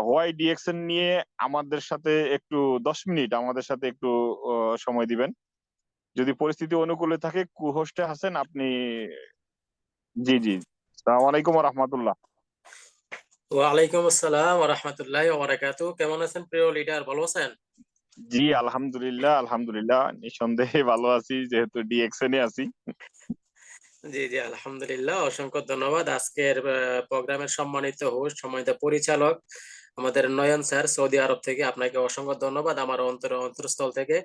হোয়াই ডিএক্সএন নিয়ে আমাদের সাথে একটু 10 মিনিট আমাদের সাথে একটু সময় দিবেন, যদি পরিস্থিতি অনুকূলে থাকে। হোস্টে আছেন আপনি। জি জি, আসসালামু আলাইকুম ওয়া রাহমাতুল্লাহ। ওয়ালাইকুম আসসালাম ওয়া রাহমাতুল্লাহি ওয়া বারাকাতুহু। কেমন আছেন প্রিয় লিডার, ভালো আছেন? জি আলহামদুলিল্লাহ, আলহামদুলিল্লাহ, নিঃসন্দেহে ভালো আছি, যেহেতু ডিএক্সএন এ আছি। জি জি, আলহামদুলিল্লাহ, অসংখ্য ধন্যবাদ। আজকের প্রোগ্রামের সম্মানিত হোস্ট, সম্মানিত পরিচালক আমাদের নয়ন স্যার সৌদি আরব থেকে, আপনাকে অসংখ্য ধন্যবাদ আমার অন্তরস্থল থেকে।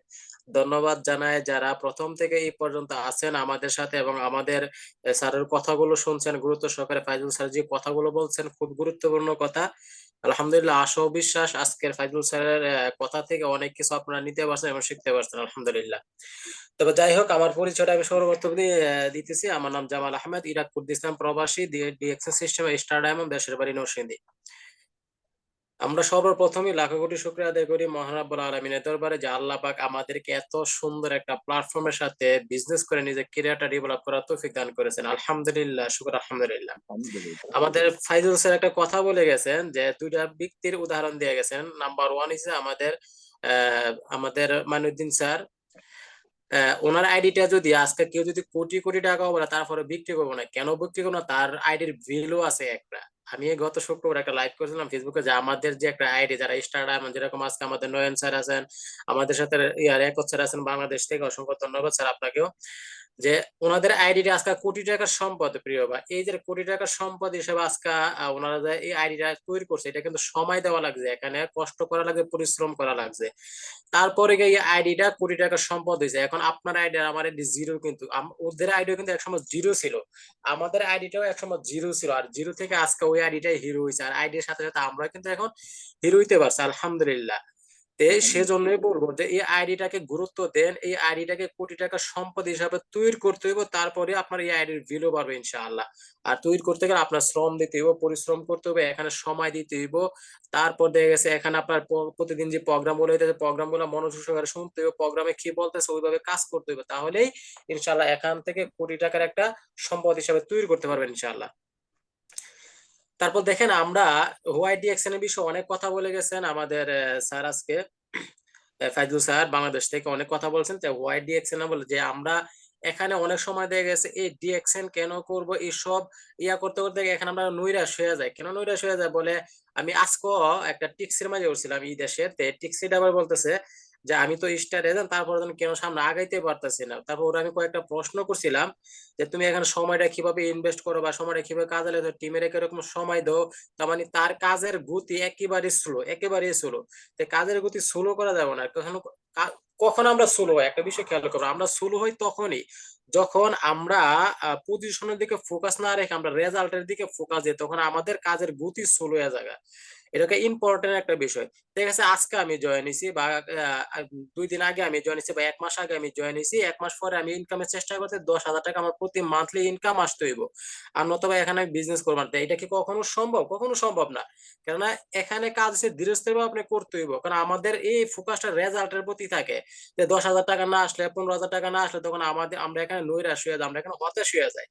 ধন্যবাদ জানায় যারা প্রথম থেকে এই পর্যন্ত আছেন আমাদের সাথে এবং আমাদের স্যারের কথাগুলো শুনছেন গুরুত্ব সহকারে। ফাইজুল স্যার যে কথাগুলো বলছেন খুব গুরুত্বপূর্ণ কথা। আলহামদুলিল্লাহ, আশা ও বিশ্বাস আজকের ফাইজুল স্যারের কথা থেকে অনেক কিছু আপনারা নিতে পারছেন এবং শিখতে পারছেন, আলহামদুলিল্লাহ। তবে যাই হোক, আমার পরিচয়টা আমি সর্বপ্রথম দিতেছি। আমার নাম জামাল আহমেদ, ইরাক কুর্দিস্তান প্রবাসী, ডিএক্সএস সিস্টেম, স্টার ডায়মন্ড, দেশের বাড়ি নরসিংদী। আমরা সর্বপ্রথমই লাখো কোটি শুকরিয়া আদায় করি মহান রব্বুল আলামিনের দরবারে, যে আল্লাহ পাক আমাদেরকে এত সুন্দর একটা প্ল্যাটফর্মের সাথে বিজনেস করে নিজের ক্যারিয়ারটা ডেভেলপ করার তৌফিক দান করেছেন। আলহামদুলিল্লাহ, শুকর আলহামদুলিল্লাহ। আলহামদুলিল্লাহ। আমাদের ফাইজুল স্যার একটা কথা বলে গেছেন, যে দুইটা ব্যক্তির উদাহরণ দিয়ে গেছেন। নাম্বার ওয়ান হিসেবে আমাদের মাইনুদ্দিন স্যার। ওনার আইডিটা যদি আজকে কেউ যদি কোটি কোটি টাকা বলে, তারপরে বিক্রি করবো না। কেন বিক্রি করবো না? তার আইডির ভ্যালু আছে একটা। আমি গত শুক্রবার একটা লাইভ করেছিলাম ফেসবুকে, যে আমাদের যে একটা আইডি, যারা স্টার ডায়মন্ড, যেরকম আজকে আমাদের নয়ন স্যার আছেন, আমাদের সাথে রেকর্ড স্যার আছেন বাংলাদেশ থেকে, অসংখ্য ধন্যবাদ স্যার আপনাকেও। যে ওনাদের আইডিটা আজকে কোটি টাকার সম্পদ, প্রিয় ভাই। এই যে কোটি টাকার সম্পদ হিসেবে আজকে ওনারা যে এই আইডিটা তৈরি করছে, এটা কিন্তু সময় দেওয়া লাগছে, এখানে কষ্ট করা লাগছে, পরিশ্রম করা লাগছে। তারপরে গিয়ে এই আইডিটা কোটি টাকার সম্পদ হয়েছে। এখন আপনার আইডি আর আমার আইডি জিরো, কিন্তু ওদের আইডিও কিন্তু একসময় জিরো ছিল, আমাদের আইডিটাও একসময় জিরো ছিল। আর জিরো থেকে আজকে ওই আইডিটাই হিরো হয়েছে, আর আইডির সাথে সাথে আমরা কিন্তু এখন হিরো হইতে পারছি, আলহামদুলিল্লাহ। সেজন্যই বলবো যে এই আইডিটাকে গুরুত্ব দেন, এই আইডিটাকে কোটি টাকার সম্পদ হিসাবে তৈরি করতে হইব, তারপরে আপনার এই আইডির ভ্যালু বাড়বে ইনশাআল্লাহ। আর তৈরি করতে গেলে আপনার শ্রম দিতে হইব, পরিশ্রম করতে হবে, এখানে সময় দিতে হইব। তারপর দেখা গেছে এখানে আপনার প্রতিদিন যে প্রোগ্রাম গুলো হইতেছে, প্রোগ্রাম গুলো মনোযোগ সহকারে শুনতে হবে, প্রোগ্রামে কি বলতেছে ওইভাবে কাজ করতে হবে, তাহলেই ইনশাআল্লাহ এখান থেকে কোটি টাকার একটা সম্পদ হিসাবে তৈরি করতে পারবেন ইনশাআল্লাহ। তারপর দেখেন, আমরা হোয়াইট ডিএক্সএন এর বিষয়ে অনেক কথা বলে গেছেন আমাদের স্যার। আজকে ফাইজুল স্যার বাংলাদেশ থেকে অনেক কথা বলছেন, যে হোয়াইট ডিএক্সএন বলে যে আমরা এখানে অনেক সময় দেখা গেছে এই ডিএক্সএন কেন করব এইসব করতে করতে এখানে আমরা নৈরাশ হয়ে যায়। কেন নৈরাশ হয়ে যায় বলে, আমি আজকেও একটা টিক্সির মাঝে উঠছিলাম এই দেশের, টিক্সিটা আবার বলতেছে যে আমি তো স্টার এজেন্ট, তারপর কেন সামনে আগাইতে পারতেছি না। তারপর ওরা আমি কয়েকটা প্রশ্ন করছিলাম, যে তুমি এখানে সময়টা কিভাবে ইনভেস্ট করো বা সময়টা কিভাবে কাজে লাগে, টিমের কিরকম সময় দাও। তার মানে তার কাজের গতি একেবারে স্লো, একেবারে স্লো। কাজের গতি স্লো করা যাবে না। কখন আমরা স্লো হয়, একটা বিষয় খেয়াল করবো, আমরা স্লো হই তখনই যখন আমরা পজিশনের দিকে ফোকাস না রেখে আমরা রেজাল্টের দিকে ফোকাস দিই, তখন আমাদের কাজের গতি স্লো হয়ে যায়। এটাকে ইম্পর্টেন্ট একটা বিষয়। ঠিক আছে, আজকে আমি জয়েন হয়েছি বা 2 দিন আগে আমি জয়েন হয়েছি বা 1 মাস আগে আমি জয়েন হয়েছি, 1 মাস পরে আমি ইনকামের চেষ্টা করতে 10,000 টাকা আমার প্রতি মান্থলি ইনকাম আসতে হইব, আর নতুবা এখানে বিজনেস করবার। এটা কি কখনো সম্ভব? কখনো সম্ভব না। কেননা এখানে কাজ হচ্ছে ধীরস্থির ভাবে আপনি করতে হইব, কারণ আমাদের এই ফোকাসটা রেজাল্টের প্রতি থাকে। যে 10,000 টাকা না আসলে, 15,000 টাকা না আসলে, তখন আমরা এখানে নৈরাশ হয়ে যাই, আমরা এখানে হতাশ হয়ে যাই।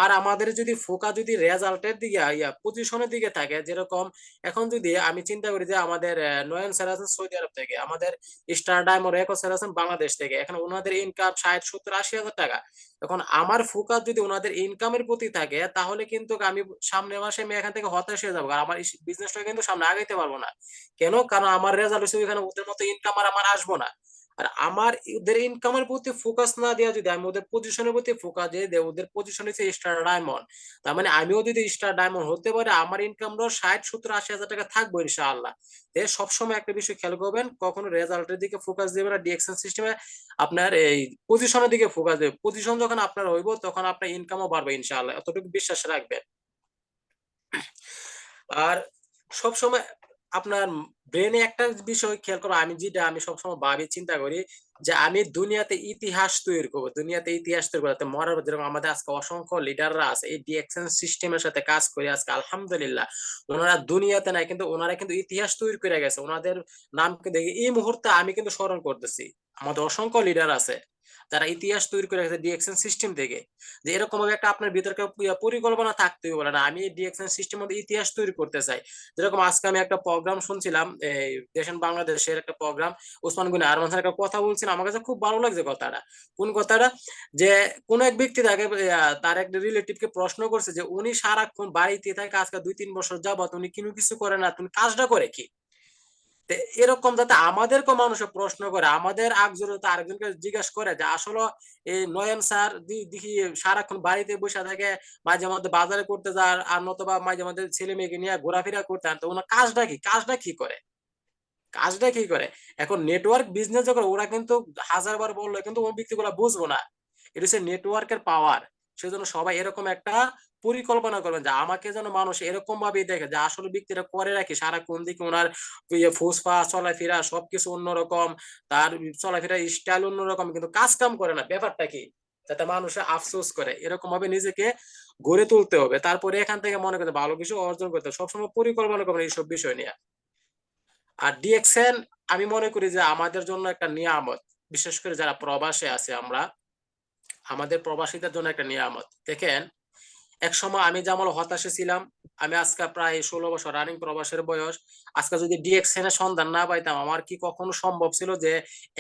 আর আমাদের যদি ফোকাস যদি রেজাল্টের দিকে পজিশনের দিকে থাকে, যেরকম এখন যদি আমি চিন্তা করি যে আমাদের নয়ন স্যার আছেন সৌদি আরব থেকে, আমাদের স্টার ডায়মন্ড রেকর্ড স্যার আছেন বাংলাদেশ থেকে, এখন ওনাদের ইনকাম 60, 70, 80,000 টাকা। এখন আমার ফোকাস যদি ওনাদের ইনকামের প্রতি থাকে, তাহলে কিন্তু আমি সামনের মাসে আমি এখান থেকে হতাশ হয়ে যাবো, আর আমার বিজনেসটা কিন্তু সামনে আগাইতে পারবো না। কেন? কারণ আমার রেজাল্ট হিসেবে এখানে ওদের মতো ইনকাম আর আমার আসবো না। আর আমার ওদের ইনকামের প্রতি ফোকাস না দেওয়া, যদি আমি ওদের পজিশনের প্রতি ফোকাস দিয়ে দেয়, ওদের পজিশন হচ্ছে স্টার ডায়মন্ড, তার মানে আমিও যদি স্টার ডায়মন্ড হতে পারি, আমার ইনকামটা 60, 70, 80 হাজার টাকা থাকবো ইনশাআল্লাহ। সবসময় একটা বিষয় খেয়াল করবেন, কখনো রেজাল্টের দিকে ফোকাস দেবেন না, ডিএকশন সিস্টেমে আপনার এই পজিশনের দিকে ফোকাস দেবে। পজিশন যখন আপনার হইব তখন আপনার ইনকামও বাড়বে ইনশাআল্লাহ, এতটুকু বিশ্বাস রাখবেন। আর সবসময় আপনার ব্রেনে একটা বিষয় খেয়াল করো, আমি সবসময় ভাবি চিন্তা করি যে আমি দুনিয়াতে ইতিহাস তৈরি করবো, দুনিয়াতে ইতিহাস তৈরি করবো, মরার, যেরকম আমাদের আজকে অসংখ্য লিডাররা আছে এই ডিএকশন সিস্টেমের সাথে কাজ করে আজকে আলহামদুলিল্লাহ ওনারা দুনিয়াতে নাই, কিন্তু ওনারা কিন্তু ইতিহাস তৈরি করে গেছে, ওনাদের নাম কিন্তু এই মুহূর্তে আমি কিন্তু স্মরণ করতেছি। আমাদের অসংখ্য লিডার আছে যারা ইতিহাস তৈরি করে গেছে ডিএকশন সিস্টেম থেকে। যে এরকম ভাবে একটা আপনার ভিতরে পরিকল্পনা থাকতেই বলে না, আমি এই ডিএকশন সিস্টেমের মধ্যে ইতিহাস তৈরি করতে চাই। যেরকম আজকে আমি একটা প্রোগ্রাম শুনছিলাম, এই দেশেন বাংলাদেশের একটা প্রোগ্রাম, ওসমান গনি আরমান স্যার একটা কথা বলছিলেন, আমার কাছে খুব ভালো লাগছে কথাটা। কোন কথাটা? যে কোন এক ব্যক্তি তাকে তার একটা রিলেটিভকে প্রশ্ন করছে যে উনি সারাক্ষণ বাড়িতে থাকে আজকে 2-3 বছর যাবত, উনি কোনো কিছু করে না, তুমি কাজটা করে কি? এরকম যাতে আমাদেরকে মানুষ প্রশ্ন করে, আমাদের আগজরতা আরেকজনকে জিজ্ঞাসা করে যে আসলে এই নয়ন স্যার দেখি সারাক্ষণ বাড়িতে বসে থাকে, মাঝে মধ্যে বাজারে করতে যান, আর নতুবা মাঝে মধ্যে ছেলে মেয়েকে নিয়ে ঘোরাফেরা করতে আন, তো ওনার কাজটা কি করে? কাজটা কি করে? এখন নেটওয়ার্ক বিজনেস যখন ওরা কিন্তু হাজারবার বললো কিন্তু ওই ব্যক্তিগুলো বুঝবো না, এটা হচ্ছে নেটওয়ার্কের পাওয়ার। সেজন্য সবাই এরকম একটা পরিকল্পনা করবেন যে আমাকে যেন মানুষ এরকম ভাবে দেখে যে আসলে ব্যক্তিটা করে রাখি সারাক্ষণ দিকে ওনার ফুসফাস চলাফেরা সবকিছু অন্যরকম, তার চলাফেরা স্টাইল অন্যরকম, কিন্তু কাজ কাম করে না, ব্যাপারটা কি? যাতে মানুষে আফসোস করে, এরকম ভাবে নিজেকে গড়ে তুলতে হবে। তারপরে এখান থেকে মনে করতে ভালো কিছু অর্জন করতে হবে, সবসময় পরিকল্পনা করবেন এইসব বিষয় নিয়ে। আর ডিএক্সএন আমি মনে করি যে আমাদের জন্য একটা নিয়ামত, বিশেষ করে যারা প্রবাসে আছে আমরা, আমাদের প্রবাসীদের জন্য একটা নিয়ামত। দেখেন, এক সময় আমি যেমন হতাশে ছিলাম, আমি আজকে প্রায় 16 বছর রানিং প্রবাসের বয়স, আজকে যদি ডিএক্সএন এর সন্ধান না পাইতাম, আমার কি কখনো সম্ভব ছিল যে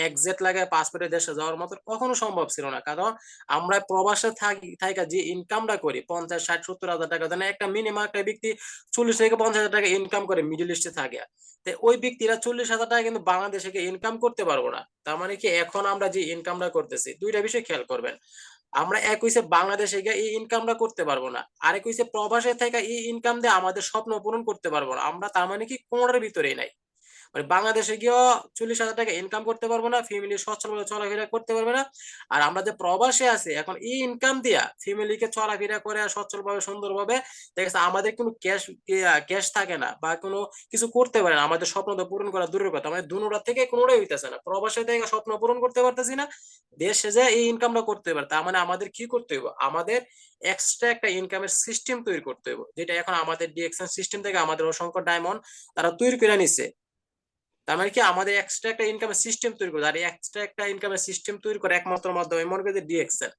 এক্সিট লাগে পাসপোর্টে দেশে যাওয়ার মতো? কখনো সম্ভব ছিল না। কারণ আমরা প্রবাসে থাকি যে ইনকামটা করি 50, 60, 70 হাজার টাকা, মানে একটা মিনিমাম একটা ব্যক্তি 40 থেকে 50 হাজার টাকা ইনকাম করে মিডল ইস্টে থাকে, তো ওই ব্যক্তিরা 40 হাজার টাকা কিন্তু বাংলাদেশে ইনকাম করতে পারবো না। তার মানে কি এখন আমরা যে ইনকামটা করতেছি, দুইটা বিষয় খেয়াল করবেন, আমরা এক হইছে বাংলাদেশে গিয়ে এই ইনকামটা করতে পারবো না, আরেক হইছে প্রবাসে থেকে এই ইনকাম দিয়ে আমাদের স্বপ্ন পূরণ করতে পারবো না। আমরা তার মানে কি কোনোটার ভিতরেই নাই, মানে বাংলাদেশে গিয়েও 40 হাজার টাকা ইনকাম করতে পারবো না, ফ্যামিলি সচ্ছলভাবে চলাফেরা করতে পারবে না। আর আমরা যে প্রবাসে আছি এখন এই ইনকাম দিয়া ফ্যামিলিকে চলাফেরা করে সচ্ছলভাবে সুন্দরভাবে, দেখেছে আমাদের কোনো ক্যাশ থাকে না বা কোনো কিছু করতে পারে না, আমাদের স্বপ্ন তো পূরণ করা দূরের কথা, মানে দুটোটা থেকে কোনোটাই হইতেছে না, প্রবাসে থেকে স্বপ্ন পূরণ করতে পারতেছি না, দেশে যে এই ইনকামটা করতে পারে, তার মানে আমাদের কি করতে হইব? আমাদের এক্সট্রা একটা ইনকামের সিস্টেম তৈরি করতে হইব, যেটা এখন আমাদের ডিএক্সএন সিস্টেম থেকে আমাদের অসংখ্য ডায়মন্ড তারা তৈরি করে নিচ্ছে। তার মানে কি আমাদের এক্সট্রা একটা ইনকামের সিস্টেম তৈরি করে, আর এক্সট্রা একটা ইনকামের সিস্টেম তৈরি করে একমাত্র মাধ্যমে মনে করি ডিএক্সএল।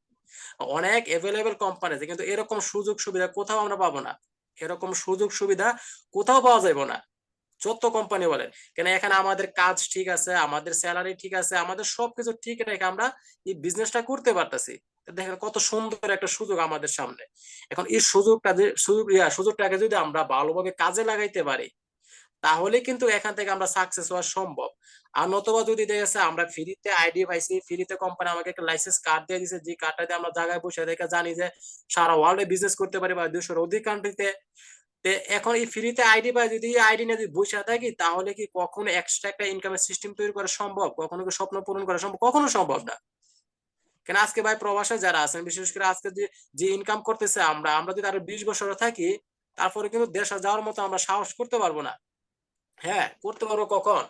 অনেক অ্যাভেলেবল কোম্পানি আছে, কিন্তু এরকম সুযোগ সুবিধা কোথাও আমরা পাবো না, এরকম সুযোগ সুবিধা কোথাও পাওয়া যাবে না, যত কোম্পানি বলেন কেন। এখানে আমাদের কাজ ঠিক আছে, আমাদের স্যালারি ঠিক আছে, আমাদের সবকিছু ঠিক রেখে আমরা এই বিজনেসটা করতে পারতেছি। দেখেন কত সুন্দর একটা সুযোগ আমাদের সামনে। এখন এই সুযোগটাকে যদি আমরা ভালোভাবে কাজে লাগাইতে পারি, তাহলে কিন্তু এখান থেকে আমরা সাকসেস হওয়া সম্ভব। আর নতুবা যদি দেখেছে আমরা ফ্রিতে আইডি পাইছি, ফ্রিতে কোম্পানি আমাকে একটা লাইসেন্স কার্ড দিয়ে দিয়েছে, যে কার্ডটা দিয়ে আমরা জায়গায় বসে দেখে জানি যে সারা ওয়ার্ল্ডে বিজনেস করতে পারি বা 200-র অধিক কান্ট্রিতে। এখন এই ফ্রিতে আইডি পাই, যদি আইডি নিয়ে যদি বসে থাকি, তাহলে কি কখনো এক্সট্রা একটা ইনকামের সিস্টেম তৈরি করা সম্ভব? কখনো কি স্বপ্ন পূরণ করা সম্ভব? কখনো সম্ভব না। কেন আজকে ভাই প্রবাসে যারা আছেন, বিশেষ করে আজকে যে ইনকাম করতেছে, আমরা যদি আরো 20 বছর থাকি, তারপরে কিন্তু দেশে যাওয়ার মতো আমরা সাহস করতে পারবো না। হ্যাঁ, করতে পারবো কখন?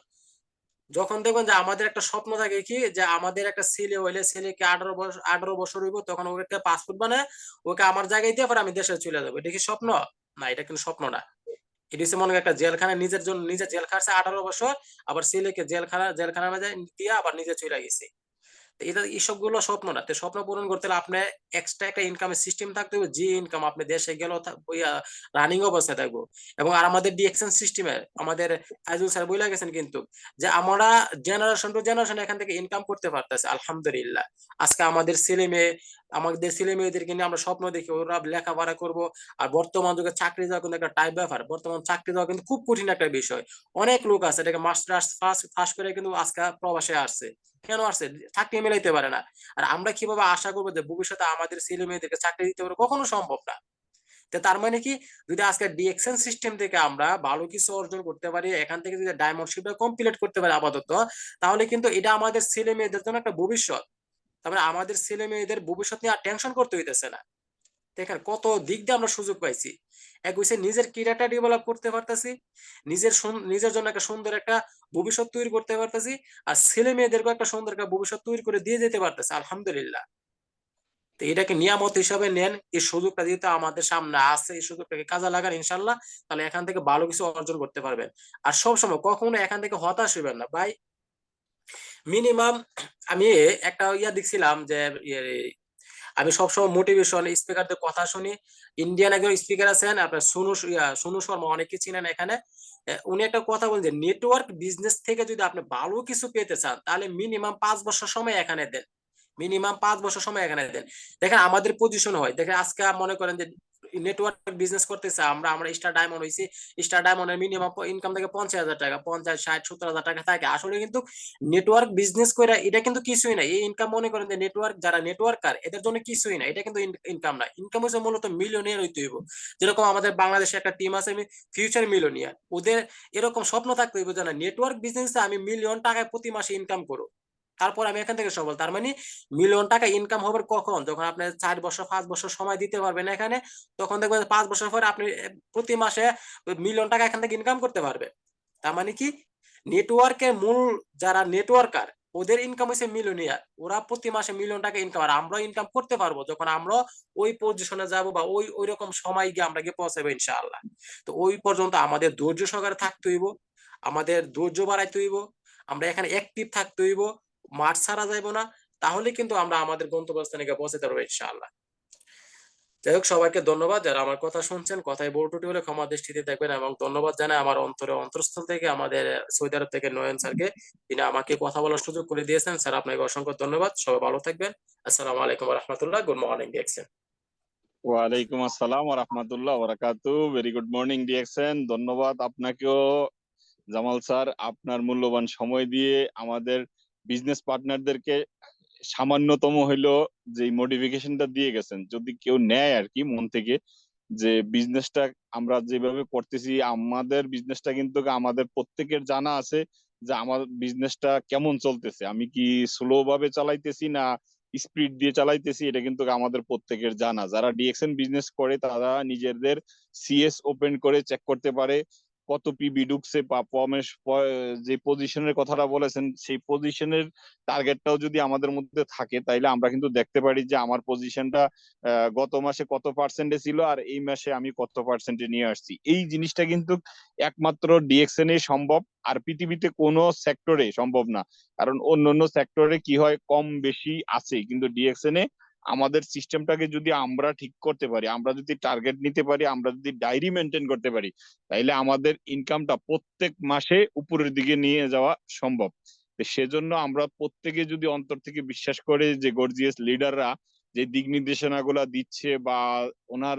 যখন দেখবেন যে আমাদের একটা স্বপ্ন থাকে কি, যে আমাদের একটা ছেলে হইলে, ছেলেকে 18 বছর হইব, তখন ওকে একটা পাসপোর্ট বানায় ওকে আমার জায়গায় দিয়ে পরে আমি দেশে চলে যাবো। এটা কি স্বপ্ন? না, এটা কিন্তু স্বপ্ন না। এটা হচ্ছে মনে একটা জেলখানা, নিজের জন্য নিজে জেল খাটছে 18 বছর, আবার ছেলেকে জেলখানার মাঝে দিয়ে আবার নিজে চলে গেছে। এটা এইসব গুলো স্বপ্ন না। তো স্বপ্ন পূরণ করতে হলে আপনার এক্সট্রা একটা ইনকামের সিস্টেম থাকতে হবে, যে ইনকাম আপনি দেশে গেলেও রানিং অবস্থায় থাকবো। এবং আর আমাদের ডিএকশন সিস্টেমে আমাদের ফাইজুল স্যার বলে গেছেন কিন্তু, যে আমরা জেনারেশন টু জেনারেশন এখান থেকে ইনকাম করতে পারতেছি আলহামদুলিল্লাহ। আজকে আমাদের ছেলে মেয়ে আমাদের ছেলে মেয়েদেরকে নিয়ে আমরা স্বপ্ন দেখি ওরা লেখাপড়া করব। আর বর্তমান যুগে চাকরি যাওয়া কিন্তু একটা টাইপ ব্যাপার, বর্তমান চাকরি যাওয়া কিন্তু খুব কঠিন একটা বিষয়। অনেক লোক আছে এটাকে মাস্টার্স ফার্স্ট করে কিন্তু আজকে প্রবাসে আসছে। কেন আসছে? চাকরি মিলাইতে পারে না। আর আমরা কিভাবে আশা করবো যে ভবিষ্যতে আমাদের ছেলে মেয়েদেরকে চাকরি দিতে পারবো? কখনো সম্ভব না। তো তার মানে কি, যদি আজকে ডিএক্সএন সিস্টেম থেকে আমরা ভালো কিছু অর্জন করতে পারি, এখান থেকে যদি ডায়মন্ড শিপটা কমপ্লিট করতে পারি আপাতত, তাহলে কিন্তু এটা আমাদের ছেলে মেয়েদের জন্য একটা ভবিষ্যৎ। তারপরে আমাদের ছেলে মেয়েদের ভবিষ্যৎ নিয়ে আর টেনশন করতে হইতেছে না। দেখেন কত দিক দিয়ে আমরা সুযোগ পাইছি। এক হইছে নিজের ক্যারিয়ারটা ডেভেলপ করতে পারতেছি, নিজের জন্য একটা সুন্দর একটা ভবিষ্যৎ তৈরি করতে পারতেছি, আর ছেলে মেয়েদেরকে একটা সুন্দর একটা ভবিষ্যৎ তৈরি করে দিয়ে যেতে পারতেছে, আলহামদুলিল্লাহ। তো এটাকে নিয়ামত হিসাবে নেন, এই সুযোগটা যেহেতু আমাদের সামনে আছে, এই সুযোগটাকে কাজে লাগান ইনশাল্লাহ, তাহলে এখান থেকে ভালো কিছু অর্জন করতে পারবেন। আর সবসময় কখনো এখান থেকে হতাশ হইবেন না ভাই। মিনিমাম আমি একটা দেখছিলাম যে আমি সবসময় মোটিভেশন স্পিকারদের কথা শুনি। ইন্ডিয়ান একজন স্পিকার আছেন আপনার সোনু শর্মা, অনেকে চিনেন এখানে। উনি একটা কথা বলেন যে নেটওয়ার্ক বিজনেস থেকে যদি আপনি ভালো কিছু পেতে চান, তাহলে মিনিমাম 5 বছর সময় এখানে দেন। মিনিমাম 5 বছর সময় এখানে দেন। দেখেন আমাদের পজিশন হয়, দেখেন আজকে মনে করেন যে নেটওয়ার্ক বিজনেস করতেছে, আমরা স্টার ডায়মন্ড হয়েছি, স্টার ডায়মন্ডের মিনিমাম ইনকাম থেকে 50,000 টাকা, 50, 60, 70,000 টাকা থাকে। আসলে কিন্তু নেটওয়ার্ক বিজনেস করে এটা কিন্তু কিছুই না। এই ইনকাম মনে করেন যে যারা নেটওয়ার্কার এদের জন্য কিছুই না, এটা কিন্তু ইনকাম না। ইনকাম হচ্ছে মূলত মিলিয়নিয়ার হইতে হইব। যেরকম আমাদের বাংলাদেশে একটা টিম আছে ফিউচার মিলিয়নিয়ার, ওদের এরকম স্বপ্ন থাকতে হইব যে না, নেটওয়ার্ক বিজনেসে আমি মিলিয়ন টাকায় প্রতি মাসে ইনকাম করব, তারপর আমি এখান থেকে সফল। তার মানে মিলিয়ন টাকা ইনকাম হবে কখন? যখন আপনি 4 বছর 5 বছর সময় দিতে পারবেন এখানে, তখন দেখবেন 5 বছর পরে আপনি প্রতি মাসে মিলিয়ন টাকা এখান থেকে ইনকাম করতে পারবেন। তার মানে কি, নেটওয়ার্কের মূল যারা নেটওয়ার্কার ওদের ইনকাম হচ্ছে মিলিয়নিয়ার, ওরা প্রতি মাসে মিলিয়ন টাকা ইনকাম। আর আমরা ইনকাম করতে পারবো যখন আমরা ওই পজিশনে যাব, বা ওই রকম সময় গিয়ে আমরা গিয়ে পৌঁছাবো ইনশাআল্লাহ। তো ওই পর্যন্ত আমাদের ধৈর্য সহকারে থাকতে হইব, আমাদের ধৈর্য বাড়াইতে হইব, আমরা এখানে অ্যাক্টিভ থাকতে হইব, মাঠ ছাড়া যাইব না। তাহলে কিন্তু আমরা আমাদের গন্তব্যস্থানে গিয়ে পৌঁছাতে পারবো ইনশাআল্লাহ। যাই হোক, সবাইকে ধন্যবাদ যারা আমার কথা শুনছেন। কথায় বড় ত্রুটি হলে ক্ষমা দৃষ্টিতে দেখবেন, এবং ধন্যবাদ জানাই আমার অন্তরস্থল থেকে আমাদের সৌদি আরব থেকে নয়ন স্যারকে, তিনি আমাকে কথা বলার সুযোগ করে দিয়েছেন। স্যার আপনাকে অসংখ্য ধন্যবাদ। সবাই ভালো থাকবেন। আসসালামু আলাইকুম রহমতুল্লাহ। Good morning DXN. ওয়ালাইকুম আসসালাম ওয়া রাহমাতুল্লাহ ওয়া বারাকাতুহু। Very good morning DXN. ধন্যবাদ আপনাকেও জামাল স্যার, আপনার মূল্যবান সময় দিয়ে আমাদের বিজনেস পার্টনারদেরকে সামান্যতম হইলো যে মোটিভেশনটা দিয়ে গেছেন, যদি কেউ নেয় আর কি মন থেকে, যে বিজনেসটা আমরা যেভাবে করতেছি, আমাদের বিজনেসটা কিন্তু আমাদের প্রত্যেকের জানা আছে যে আমার বিজনেসটা কেমন চলতেছে, আমি কি স্লো ভাবে চালাইতেছি না স্পিড দিয়ে চালাইতেছি, এটা কিন্তু আমাদের প্রত্যেকের জানা। যারা ডিএক্সএন বিজনেস করে তারা নিজেদের সিএস ওপেন করে চেক করতে পারে কত পিবি ঢুকছে, বা যে পজিশনের কথাটা বলেছেন সেই পজিশনের টার্গেটটাও যদি আমাদের মধ্যে থাকে, তাইলে আমরা কিন্তু দেখতে পারি যে আমার পজিশনটা গত মাসে কত পার্সেন্টে ছিল আর এই মাসে আমি কত পার্সেন্টে নিয়ে আসছি। এই জিনিসটা কিন্তু একমাত্র ডিএক্সএন এ সম্ভব, আর পৃথিবীতে কোনো সেক্টরে সম্ভব না। কারণ অন্যান্য সেক্টরে কি হয়, কম বেশি আছে, কিন্তু ডিএক্সএন এ আমাদের সিস্টেমটাকে যদি আমরা ঠিক করতে পারি, আমরা যদি টার্গেট নিতে পারি, আমরা যদি ডায়েরি মেনটেন করতে পারি, তাইলে আমাদের ইনকামটা প্রত্যেক মাসে উপরের দিকে নিয়ে যাওয়া সম্ভব। সেজন্য আমরা প্রত্যেকে যদি অন্তর থেকে বিশ্বাস করে যে গর্জিয়াস লিডাররা যে দিক নির্দেশনা গুলা দিচ্ছে, বা ওনার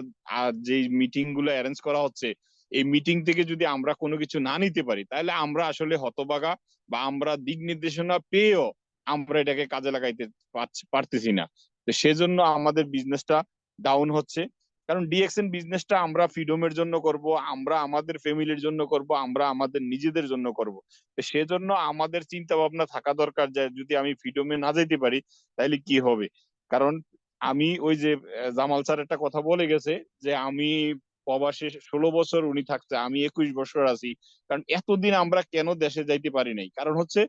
যে মিটিং গুলো অ্যারেঞ্জ করা হচ্ছে, এই মিটিং থেকে যদি আমরা কোনো কিছু না নিতে পারি, তাহলে আমরা আসলে হতবাগা, বা আমরা দিক নির্দেশনা পেয়েও আমরা এটাকে কাজে লাগাইতে পারতেছি না। তো সেজন্য আমাদের বিজনেসটা ডাউন হচ্ছে। কারণ ডিএক্সএন বিজনেসটা আমরা ফ্রিডমের জন্য করব, আমরা আমাদের ফ্যামিলির জন্য করব, আমরা আমাদের নিজেদের জন্য করব। তো সেজন্য আমাদের চিন্তা ভাবনা থাকা দরকার যে যদি আমি ফ্রিডমে না যেতে পারি তাহলে কি হবে। কারণ আমি ওই যে জামাল স্যার একটা কথা বলে গেছে যে আমি প্রবাসে 16 বছর উনি থাকছে, আমি 21 বছর আছি। কারণ এতদিন আমরা কেন দেশে যাইতে পারি নাই, কারণ হচ্ছে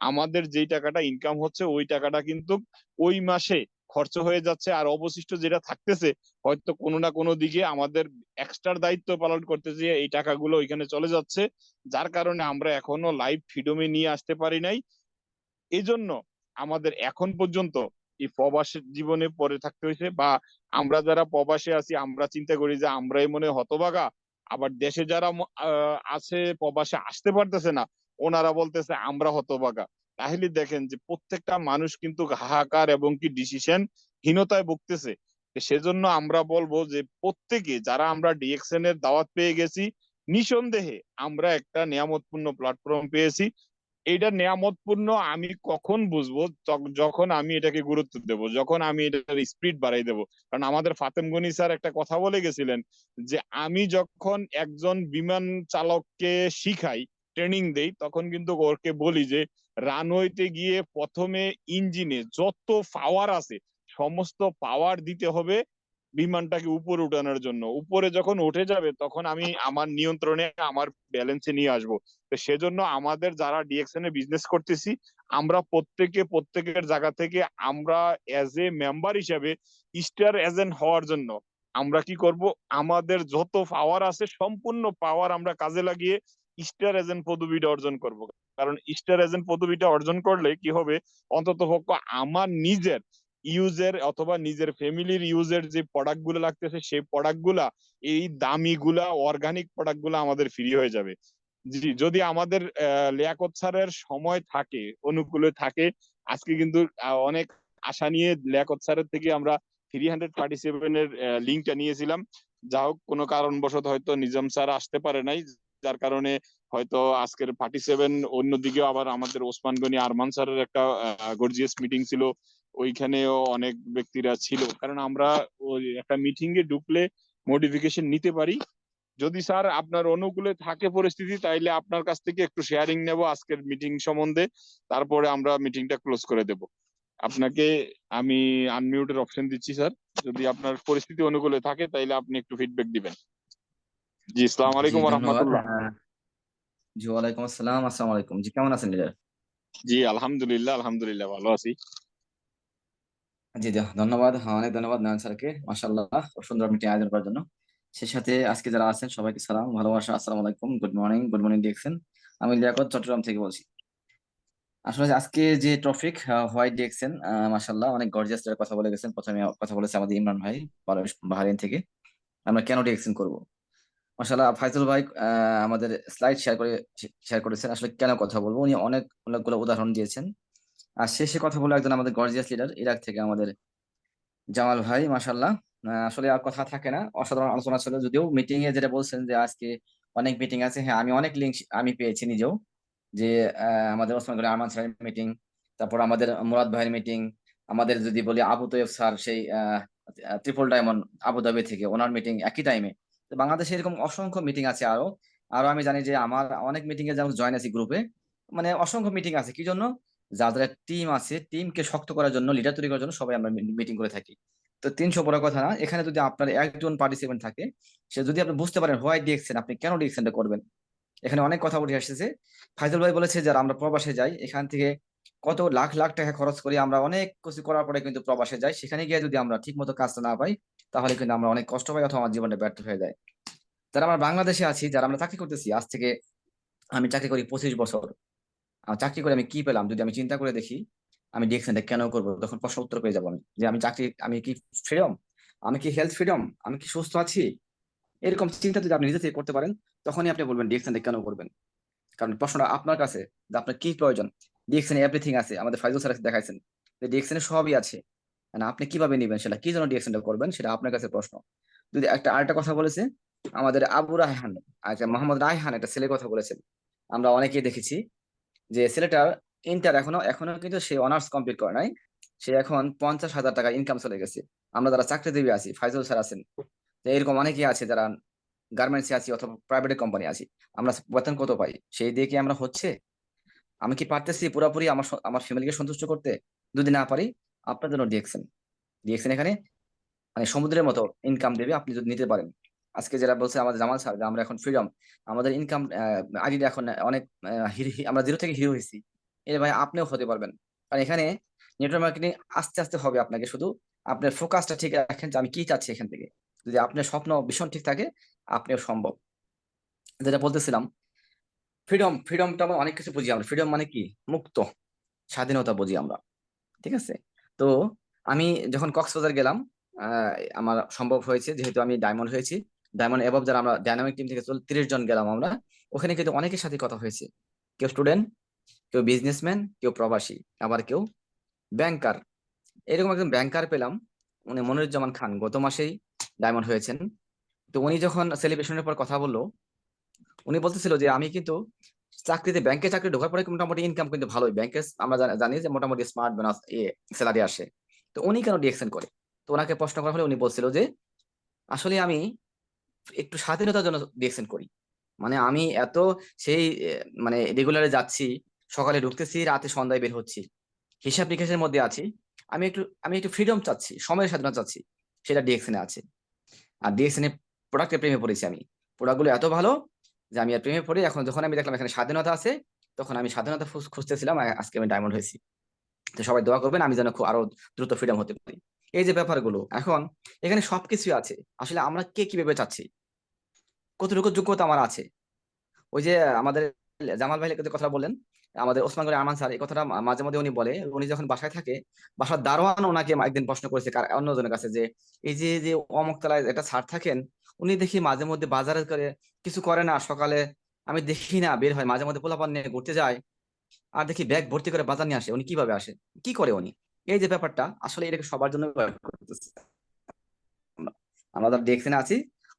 আমাদের যেই টাকাটা ইনকাম হচ্ছে ওই টাকাটা কিন্তু ওই মাসে খরচ হয়ে যাচ্ছে, আর অবশিষ্ট যেটা থাকতেছে হয়তো কোনো না কোনো দিকে আমাদের এক্সট্রা দায়িত্ব পালন করতে গিয়ে এই টাকাগুলো ওইখানে চলে যাচ্ছে, যার কারণে আমরা এখনো লাইফ ফ্রিডমে নিয়ে আসতে পারি নাই। এই জন্য আমাদের এখন পর্যন্ত এই প্রবাসের জীবনে পড়ে থাকতে হয়েছে, বা আমরা যারা প্রবাসে আছি আমরা চিন্তা করি যে আমরাই মনে হতভাগা, আবার দেশে যারা আছে প্রবাসে আসতে পারতেছে না ওনারা বলতেছে আমরা হতভাগা। তাহলে দেখেন যে প্রত্যেকটা মানুষ কিন্তু হাহাকার এবং কি ডিসিশন হীনতায় ভুগতেছে। সেজন্য আমরা বলবো যে প্রত্যেকে যারা আমরা ডিএক্সএন এর দাওয়াত পেয়ে গেছি, নিঃসন্দেহে আমরা একটা নিয়ামতপূর্ণ প্ল্যাটফর্ম পেয়েছি। এইটা নিয়ামতপূর্ণ আমি কখন বুঝবো? যখন আমি এটাকে গুরুত্ব দেব, যখন আমি এটার স্পিড বাড়াই দেব। কারণ আমাদের ফাতেম গনি স্যার একটা কথা বলে গেছিলেন যে আমি যখন একজন বিমান চালককে শিখাই, ট্রেনিং দেই, তখন কিন্তু ওকে বলি যে রানওয়েতে গিয়ে প্রথমে ইঞ্জিনে যত পাওয়ার আছে সমস্ত পাওয়ার দিতে হবে বিমানটাকে উপরে উঠানোর জন্য। উপরে যখন উঠে যাবে তখন আমি আমার নিয়ন্ত্রণে, আমার ব্যালেন্সে নিয়ে আসবো। তো সেজন্য আমাদের যারা ডিএক্সএন এ বিজনেস করতেছি, আমরা প্রত্যেকের জায়গা থেকে আমরা এজ এ মেম্বার হিসেবে স্টার এজেন্ট হওয়ার জন্য আমরা কি করব, আমাদের যত পাওয়ার আছে সম্পূর্ণ পাওয়ার আমরা কাজে লাগিয়ে স্টার এজেন্ট পদবিটা অর্জন করব। কারণ স্টার এজেন্ট পদবিটা অর্জন করলে কি হবে, অন্তত পক্ষ আমার নিজের ইউজের অথবা নিজের ফ্যামিলির ইউজের যে প্রোডাক্ট গুলো লাগতেছে সেই প্রোডাক্ট গুলা, এই দামি গুলা অর্গানিক প্রোডাক্ট গুলা আমাদের ফ্রি হয়ে যাবে। জি, যদি আমাদের লিয়াকত স্যারের সময় থাকে, অনুকূলে থাকে, আজকে কিন্তু অনেক আশা নিয়ে লিয়াকত স্যারের থেকে আমরা 337 এর লিঙ্কটা নিয়েছিলাম। যা হোক কোনো কারণবশত হয়তো নিজাম স্যার আসতে পারে নাই, যার কারণে হয়তো আজকের 37 অন্যদিকেও আবার আমাদের ওসমান গনি আরমান স্যারের একটা গর্জিয়াস মিটিং ছিল, ওইখানেও অনেক ব্যক্তিরা ছিল। কারণ আমরা ওই একটা মিটিং এ ঢুকলে মডিফিকেশন নিতে পারি। যদি স্যার আপনার অনুকূলে থাকে পরিস্থিতি, তাইলে আপনার কাছ থেকে একটু শেয়ারিং নেব আজকের মিটিং সম্বন্ধে, তারপরে আমরা মিটিংটা ক্লোজ করে দেব। আপনাকে আমি আনমিউটের অপশন দিচ্ছি স্যার, যদি আপনার পরিস্থিতি অনুকূলে থাকে তাইলে আপনি একটু ফিডব্যাক দিবেন। জি, আসসালামু জি আলাইকুম ওয়া ধন্যবাদ। রাহমাতুল্লাহ। জি ওয়ালাইকুম আসসালাম, আসসালামু আলাইকুম। জি কেমন আছেন লিডার? জি আলহামদুলিল্লাহ ভালো আছি। জি ধন্যবাদ, অনেক ধন্যবাদ নয়ন স্যারকে, মাশাআল্লাহ খুব সুন্দর মিটিং আয়োজন করার জন্য। সেই সাথে আজকে যারা আছেন সবাইকে সালাম, ভালোবাসা, আসসালামু আলাইকুম, গুড মর্নিং ডিএক্সএন। আমি লিয়াকত চট্টগ্রাম থেকে বলছি। আসলে আজকে যে টপিক হোয়াইট ডিএক্সএন, মাশাআল্লাহ অনেক গর্জিয়াস কথা বলে গেছেন। প্রথমে কথা বলেছে আমাদের ইমরান ভাই বাহরাইন থেকে, আমরা কেন ডিএক্সএন করব। মাশাআল্লাহ ফাইজুল ভাই আমাদের স্লাইড শেয়ার করেছেন, আসলে কেন কথা বলবো, উনি অনেকগুলো উদাহরণ দিয়েছেন। আর শেষে কথা বলে একজন আমাদের গর্জিয়াস লিডার ইরাক থেকে আমাদের জামাল ভাই, মাশাআল্লাহ। আসলে আর কথা থাকে না, অসাধারণ আলোচনা ছিল। যদিও মিটিং এ যেটা বলছেন যে আজকে অনেক মিটিং আছে, হ্যাঁ আমি অনেক লিঙ্ক আমি পেয়েছি নিজেও, যে আমাদের ওসমান গনি আরমান স্যারের মিটিং, তারপর আমাদের মুরাদ ভাইয়ের মিটিং, আমাদের যদি বলি আবু তৈয়ব স্যার সেই ট্রিপল ডায়মন্ড আবুধাবি থেকে, ওনার মিটিং একই টাইমে। তো বাংলাদেশে এরকম অসংখ্য মিটিং আছে। আরো আরো আমি জানি যে আমার অনেক মিটিং এ যেমন জয়েন আছি গ্রুপে, মানে অসংখ্য মিটিং আছে। কি জন্য? যাদের টিম আছে, টিমকে শক্ত করার জন্য, লিডার তৈরি করার জন্য সবাই আমরা মিটিং করে থাকি। তো 300 বড় কথা না, এখানে যদি আপনার একজন পার্টিসিপেন্ট থাকে, সে যদি আপনি বুঝতে পারেন হোয়াই ডিএক্সএন, আপনি কেন ডিএক্সএনটা করবেন। এখানে অনেক কথা উঠে আসতেছে। ফাইজুল ভাই বলেছে যারা আমরা প্রবাসে যাই, এখান থেকে কত লাখ লাখ টাকা খরচ করি, আমরা অনেক কিছু করার পরে কিন্তু প্রবাসে যাই, সেখানে গিয়ে যদি আমরা ঠিক মতো কাজটা না পাই, তাহলে কিন্তু আমরা অনেক কষ্ট পাই অথবা আমার জীবনটা ব্যর্থ হয়ে যায়। যারা আমরা বাংলাদেশে আছি, যারা আমরা চাকরি করতেছি, আজ থেকে আমি চাকরি করি 25 বছর, চাকরি করে আমি কি পেলাম যদি আমি চিন্তা করে দেখি, আমি ডিএক্সএনটা কেন করবো, তখন প্রশ্ন উত্তর পেয়ে যাবো আমি, যে আমি কি ফ্রিডম, আমি কি হেলথ ফ্রিডম, আমি কি সুস্থ আছি। এরকম চিন্তা যদি আপনি নিজে থেকে করতে পারেন, তখনই আপনি বলবেন ডিএক্সএনটা কেন করবেন। কারণ প্রশ্নটা আপনার কাছে, যে আপনার কি প্রয়োজন। ডিএক্সএন এভরিথিং আছে, আমাদের ফাইজুল স্যার দেখাইছেন যে ডিএক্সএন এ সবই আছে, মানে আপনি কিভাবে নেবেন, সেটা কি জন্য ডিএক্সএনটা করবেন, সেটা আপনার কাছে প্রশ্ন। যদি আরেকটা কথা বলেছে আমাদের আবু রায়হান, আচ্ছা মোহাম্মদ রায়হান, একটা ছেলে কথা বলেছেন। আমরা অনেকেই দেখেছি যে ছেলেটার ইন্টার এখনো এখনো কিন্তু সে অনার্স কমপ্লিট করে নাই, সে এখন 50,000 টাকা ইনকাম চলে গেছে। আমরা যারা চাকরিজীবী আছি, ফাইজুল স্যার আছেন, তো এরকম অনেকেই আছে যারা গার্মেন্টসে আছি অথবা প্রাইভেট কোম্পানি আছি, আমরা বেতন কত পাই, সেই দিয়ে কি আমরা হচ্ছে, আমি কি পারতেছি পুরোপুরি আমার ফ্যামিলিকে সন্তুষ্ট করতে। যদি না পারি, আপনার জন্য ডিএক্সএন এখানে মানে সমুদ্রের মতো ইনকাম দেবে, আপনি যদি নিতে পারেন। আজকে যারা বলছে আমাদের জামাল স্যার যে আমরা এখন ফ্রিডম, আমাদের ইনকাম আইডিটা এখন অনেক আমরা জিরো থেকে হিরো হয়েছি, এর ভাই আপনিও হতে পারবেন। কারণ এখানে নেটওয়ার্ক মার্কেটিং আস্তে আস্তে হবে আপনাকে, শুধু আপনার ফোকাসটা ঠিক রাখেন যে আমি কি চাচ্ছি এখান থেকে। যদি আপনার স্বপ্ন ভীষণ ঠিক থাকে, আপনিও সম্ভব। যেটা বলতেছিলাম, ফ্রিডমটা আমরা অনেক কিছু বুঝি। আমরা ফ্রিডম মানে কি, মুক্ত স্বাধীনতা বুঝি আমরা, ঠিক আছে। তো আমি যখন কক্সবাজার গেলাম, আহ, আমার সম্ভব হয়েছে যেহেতু আমি ডায়মন্ড হয়েছি, ডায়মন্ড এভাব যারা আমরা ডাইনামিক টিম থেকে 30 জন গেলাম আমরা, ওখানে কিন্তু অনেকের সাথে কথা হয়েছে। কেউ স্টুডেন্ট, কেউ বিজনেসম্যান, কেউ প্রবাসী, আবার কেউ ব্যাংকার। এরকম একজন ব্যাংকার পেলাম, উনি মনিরুজ্জামান খান গত মাসেই ডায়মন্ড হয়েছেন। তো উনি যখন সেলিব্রেশনের পর কথা বললো, উনি বলতেছিল যে আমি কিন্তু চাকরিতে, ব্যাংকে চাকরি ঢোকার পরে মোটামুটি ইনকাম কিন্তু ভালোই, ব্যাংকে আমরা জানি যে মোটামুটি স্মার্ট বোনাস স্যালারি আসে। তো উনি কেন ডিএক্সএন করে? তো ওনাকে প্রশ্ন করা হলে উনি বলছিল যে আসলে আমি একটু স্বাধীনতার জন্য ডিএক্সএন করি। মানে আমি এত সেই মানে রেগুলারে যাচ্ছি, সকালে ঢুকতেছি, রাতে সন্ধ্যায় বের হচ্ছি, হিসাব নিকাশের মধ্যে আছি। আমি একটু ফ্রিডম চাচ্ছি, সময়ের স্বাধীনতা চাচ্ছি, সেটা ডিএক্সএন এ আছে। আর ডিএক্সএন এর প্রোডাক্টের প্রেমে পড়েছি আমি। প্রোডাক্টগুলো এত ভালো যে আমি আর প্রেমে পড়ি। এখন যখন আমি দেখলাম এখানে স্বাধীনতা আছে, তখন আমি স্বাধীনতা খুঁজতেছিলাম, আজকে আমি ডায়মন্ড হয়েছি। তো সবাই দোয়া করবেন আমি যেন আরো দ্রুত ফ্রিডম হতে পারি। এই যে ব্যাপারগুলো, এখন এখানে সবকিছুই আছে। আসলে আমরা কে কিভাবে চাচ্ছি, কতটুকু যোগ্যতা আমার আছে। ওই যে আমাদের জামাল ভাই যে কথা বললেন, আমাদের ওসমান গনি আরমান স্যার, এই কথাটা মাঝে মধ্যে উনি বলে। উনি যখন বাসায় থাকে, বাসার দারোয়ান ওনাকে একদিন প্রশ্ন করেছে অন্যজনের কাছে যে এই যে যে অমুক তলায় একটা স্যার থাকেন, উনি দেখি মাঝে মধ্যে বাজারে করে কিছু করে না, সকালে আমি দেখি না বের হয়, মাঝে মধ্যে পোলাপান নিয়ে ঘুরতে যায়, আর দেখি ব্যাগ ভর্তি করে বাজার নিয়ে আসে, উনি কিভাবে আসে, কি করে উনি? এই যে ব্যাপারটা, আসলে এটাকে সবার জন্য ব্যবহার করতেছে। আমরা যারা দেখছি না আছি,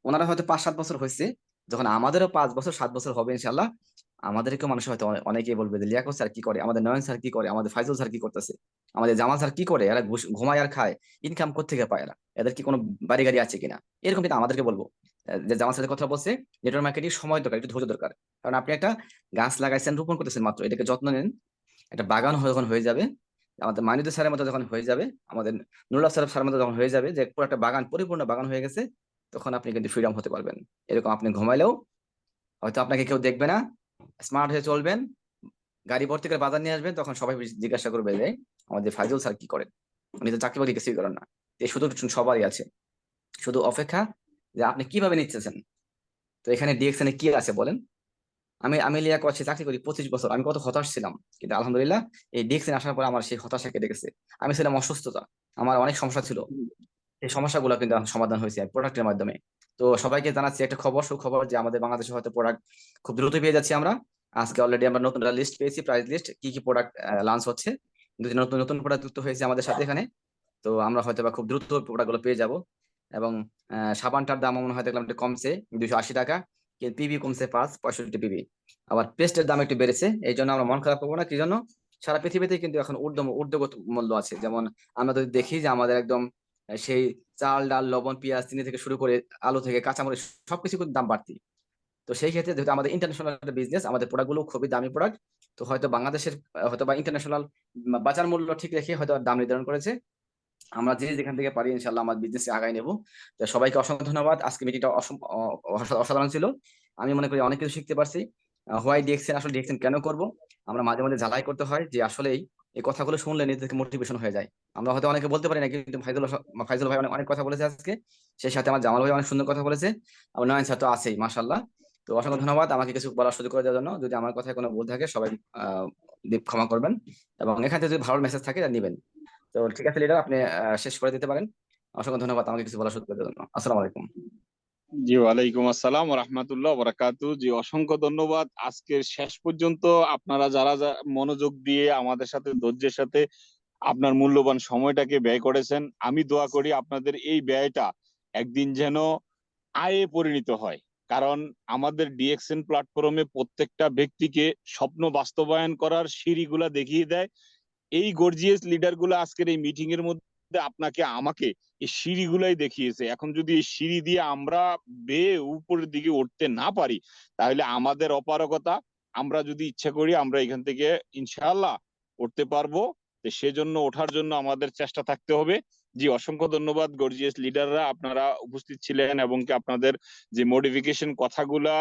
ওনারা হয়তো 5-7 বছর হয়েছে, যখন আমাদেরও 5 বছর 7 বছর হবে ইনশাল্লাহ, আমাদেরকেও মানুষ হয়তো অনেকেই বলবে যে লিয়াকত স্যার কি করে, আমাদের নয়ন স্যার কি করে, আমাদের ফাইজুল স্যার কি করতেছে, আমাদের জামাল স্যার কি করে, এরা ঘুমায় আর খায়, ইনকাম কোত্থেকে পায় এরা, এদের কি কোনো বাড়ি গাড়ি আছে কিনা, এরকম কিন্তু আমাদেরকে বলবো। যে জামাল স্যারের কথা বলছে, নেটওয়ার্ক মার্কেটিং সময় দরকার, একটু ধৈর্য দরকার। কারণ আপনি একটা গাছ লাগাইছেন, রোপণ করতেছেন মাত্র, এটাকে যত্ন নেন, একটা বাগান যখন হয়ে যাবে, আমাদের মানিদুর স্যারের মতো যখন হয়ে যাবে, আমাদের নুরুল্লাহ স্যারের মতো যখন হয়ে যাবে, যে পুরো একটা বাগান, পরিপূর্ণ বাগান হয়ে গেছে, তখন আপনি কিন্তু ফ্রিডম হতে পারবেন। এরকম আপনি ঘুমাইলেও হয়তো আপনাকে কেউ দেখবে না, স্মার্ট হয়ে চলবেন, গাড়ি ভর্তি করে বাজার নিয়ে আসবেন, তখন সবাই জিজ্ঞাসা করবে যে আমাদের ফাইজুল স্যার কি করেন, উনি তো চাকরি বাকরি কিছুই করেন না। এই সুযোগ সবারই আছে, শুধু অপেক্ষা যে আপনি কিভাবে নিচ্ছেন। তো এখানে ডিএক্সএন এ কি আছে বলেন? আমি লিয়া করছি, চাকরি করি 25 বছর, আমি কত হতাশ ছিলাম, কিন্তু আলহামদুলিল্লাহ এই ডিএক্সএন আসার পর আমার সেই হতাশা কেটে গেছে। আমি ছিলাম অসুস্থতা, আমার অনেক সমস্যা ছিল, এই সমস্যাগুলো কিন্তু এখন সমাধান হয়েছে প্রোডাক্টের মাধ্যমে। তো সবাইকে জানাচ্ছি একটা খবর, সুখবর, যে আমাদের বাংলাদেশে হয়তো প্রোডাক্ট খুব দ্রুত পেয়ে যাচ্ছি আমরা। আজকে অলরেডি আমরা নতুন লিস্ট পেয়েছি, প্রাইস লিস্ট, কি কি প্রোডাক্ট লঞ্চ হচ্ছে, দুটি নতুন নতুন প্রোডাক্ট যুক্ত হয়েছে আমাদের সাথে এখানে। তো আমরা হয়তো বা খুব দ্রুত প্রোডাক্ট গুলো পেয়ে যাব। এবং সাবানটার দাম মনে হয় দেখলাম একটু কমছে, 280 টাকা, কিন্তু পিবি কমছে 65 পিবি। আবার পেস্টের দাম একটু বেড়েছে, এই জন্য আমরা মন খারাপ করবো না। কি জন্য? সারা পৃথিবীতে কিন্তু এখন ঊর্ধ্বগত মূল্য আছে। যেমন আমরা যদি দেখি যে আমাদের একদম সেই চাল ডাল লবণ পেঁয়াজ চিনি থেকে শুরু করে আলু থেকে কাঁচামরিচ, সবকিছু কিন্তু দাম বাড়তি। তো সেই ক্ষেত্রে যেহেতু আমাদের ইন্টারন্যাশনাল একটা বিজনেস, আমাদের প্রোডাক্ট গুলো খুবই দামি প্রোডাক্ট, তো হয়তো বাংলাদেশের হয়তো বা ইন্টারন্যাশনাল বাজার মূল্য ঠিক রেখে হয়তো দাম নির্ধারণ করেছে। আমরা যে যেখান থেকে পারি ইনশাল্লাহ আমার বিজনেস আগায় নেব। তো সবাইকে অসংখ্য ধন্যবাদ, আজকে মিটিংটা অসাধারণ ছিল। আমি মনে করি অনেক কিছু শিখতে পারছি। হোয়াই ডিএক্সএন, আসলে ডিএক্সএন কেন করব, আমরা মাঝে মাঝে ঝালাই করতে হয় যে আসলেই এই কথাগুলো শুনলে নিজেদেরকে মোটিভেশন হয়ে যায়। আমরা হয়তো অনেকে বলতে পারি না, কিন্তু ফাইজুল ভাই অনেক অনেক কথা বলেছে আজকে, সেই সাথে আমার জামাল ভাই অনেক সুন্দর কথা বলেছে, আমার নয়ন স্যার তো আছেই মাশাল্লাহ। তো অসংখ্য ধন্যবাদ আমাকে কিছু বলার সুযোগ করে দেওয়ার জন্য। যদি আমার কথায় কোনো ভুল থাকে সবাই ক্ষমা করবেন, এবং এখান থেকে যদি ভালো মেসেজ থাকে তা নিবেন। তো ঠিক আছে লিডার, আপনি শেষ করে দিতে পারেন। অসংখ্য ধন্যবাদ আমাকে কিছু বলার সুযোগ করে দেওয়ার জন্য। আসসালামু আলাইকুম। জি, ওয়ালাইকুম আসসালাম ওয়া রাহমাতুল্লাহি ওয়া বারাকাতুহু। জি, অসংখ্য ধন্যবাদ। আজকের শেষ পর্যন্ত আপনারা যারা মনোযোগ দিয়ে আমাদের সাথে, ধৈর্যের সাথে আপনার মূল্যবান সময়টাকে ব্যয় করেছেন, আমি দোয়া করি আপনাদের এই ব্যয়টা একদিন যেন আয়ে পরিণত হয়। কারণ আমাদের ডিএক্সএন প্ল্যাটফর্মে প্রত্যেকটা ব্যক্তিকে স্বপ্ন বাস্তবায়ন করার সিঁড়িগুলা দেখিয়ে দেয় এই গর্জিয়াস লিডার গুলো। আজকের এই মিটিং এর মধ্যে আপনাকে আমাকে এই সিঁড়িগুলাই দেখিয়েছে। এখন যদি এই সিঁড়ি দিয়ে আমরা বেয়ে উপরের দিকে উঠতে না পারি, তাহলে আমাদের অপারগতা। আমরা যদি ইচ্ছা করি আমরা এখান থেকে ইনশাআল্লাহ উঠতে পারবো। তো সেজন্য ওঠার জন্য আমাদের চেষ্টা থাকতে হবে। জি, অসংখ্য ধন্যবাদ গর্জিয়াস লিডাররা, আপনারা উপস্থিত ছিলেন এবং কি আপনাদের যে মডিফিকেশন কথাগুলা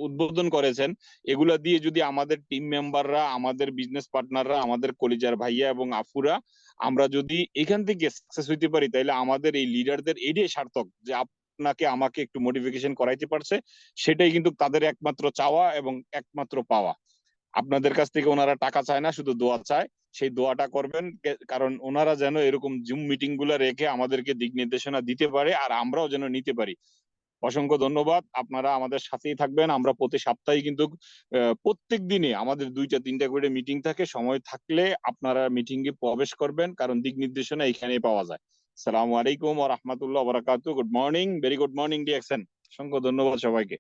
উদ্বোধন করেছেন, এগুলা দিয়ে যদি আমাদের টিম মেম্বাররা, আমাদের বিজনেস পার্টনাররা, আমাদের কলিজার ভাইয়া এবং আফুরা, আমরা যদি এখান থেকে সাকসেস হইতে পারি, তাহলে আমাদের এই লিডারদের এটাই সার্থক যে আপনাকে আমাকে একটু মডিফিকেশন করাইতে পারছে। সেটাই কিন্তু তাদের একমাত্র চাওয়া এবং একমাত্র পাওয়া। আপনাদের কাছ থেকে ওনারা টাকা চায় না, শুধু দোয়া চায়। সেই দোয়াটা করবেন, কারণ ওনারা যেন এরকম জুম মিটিং গুলা রেখে আমাদেরকে দিক নির্দেশনা দিতে পারে, আর আমরাও যেন নিতে পারি। অসংখ্য ধন্যবাদ, আপনারা আমাদের সাথেই থাকবেন। আমরা প্রতি সপ্তাহে কিন্তু প্রত্যেক দিনে আমাদের 2টা 3টা করে মিটিং থাকে। সময় থাকলে আপনারা মিটিং এ প্রবেশ করবেন, কারণ দিক নির্দেশনা এখানেই পাওয়া যায়। আসসালামু আলাইকুম ওয়া রাহমাতুল্লাহি ওয়া বারাকাতুহু। Good morning, very good morning DXN. অসংখ্য ধন্যবাদ সবাইকে।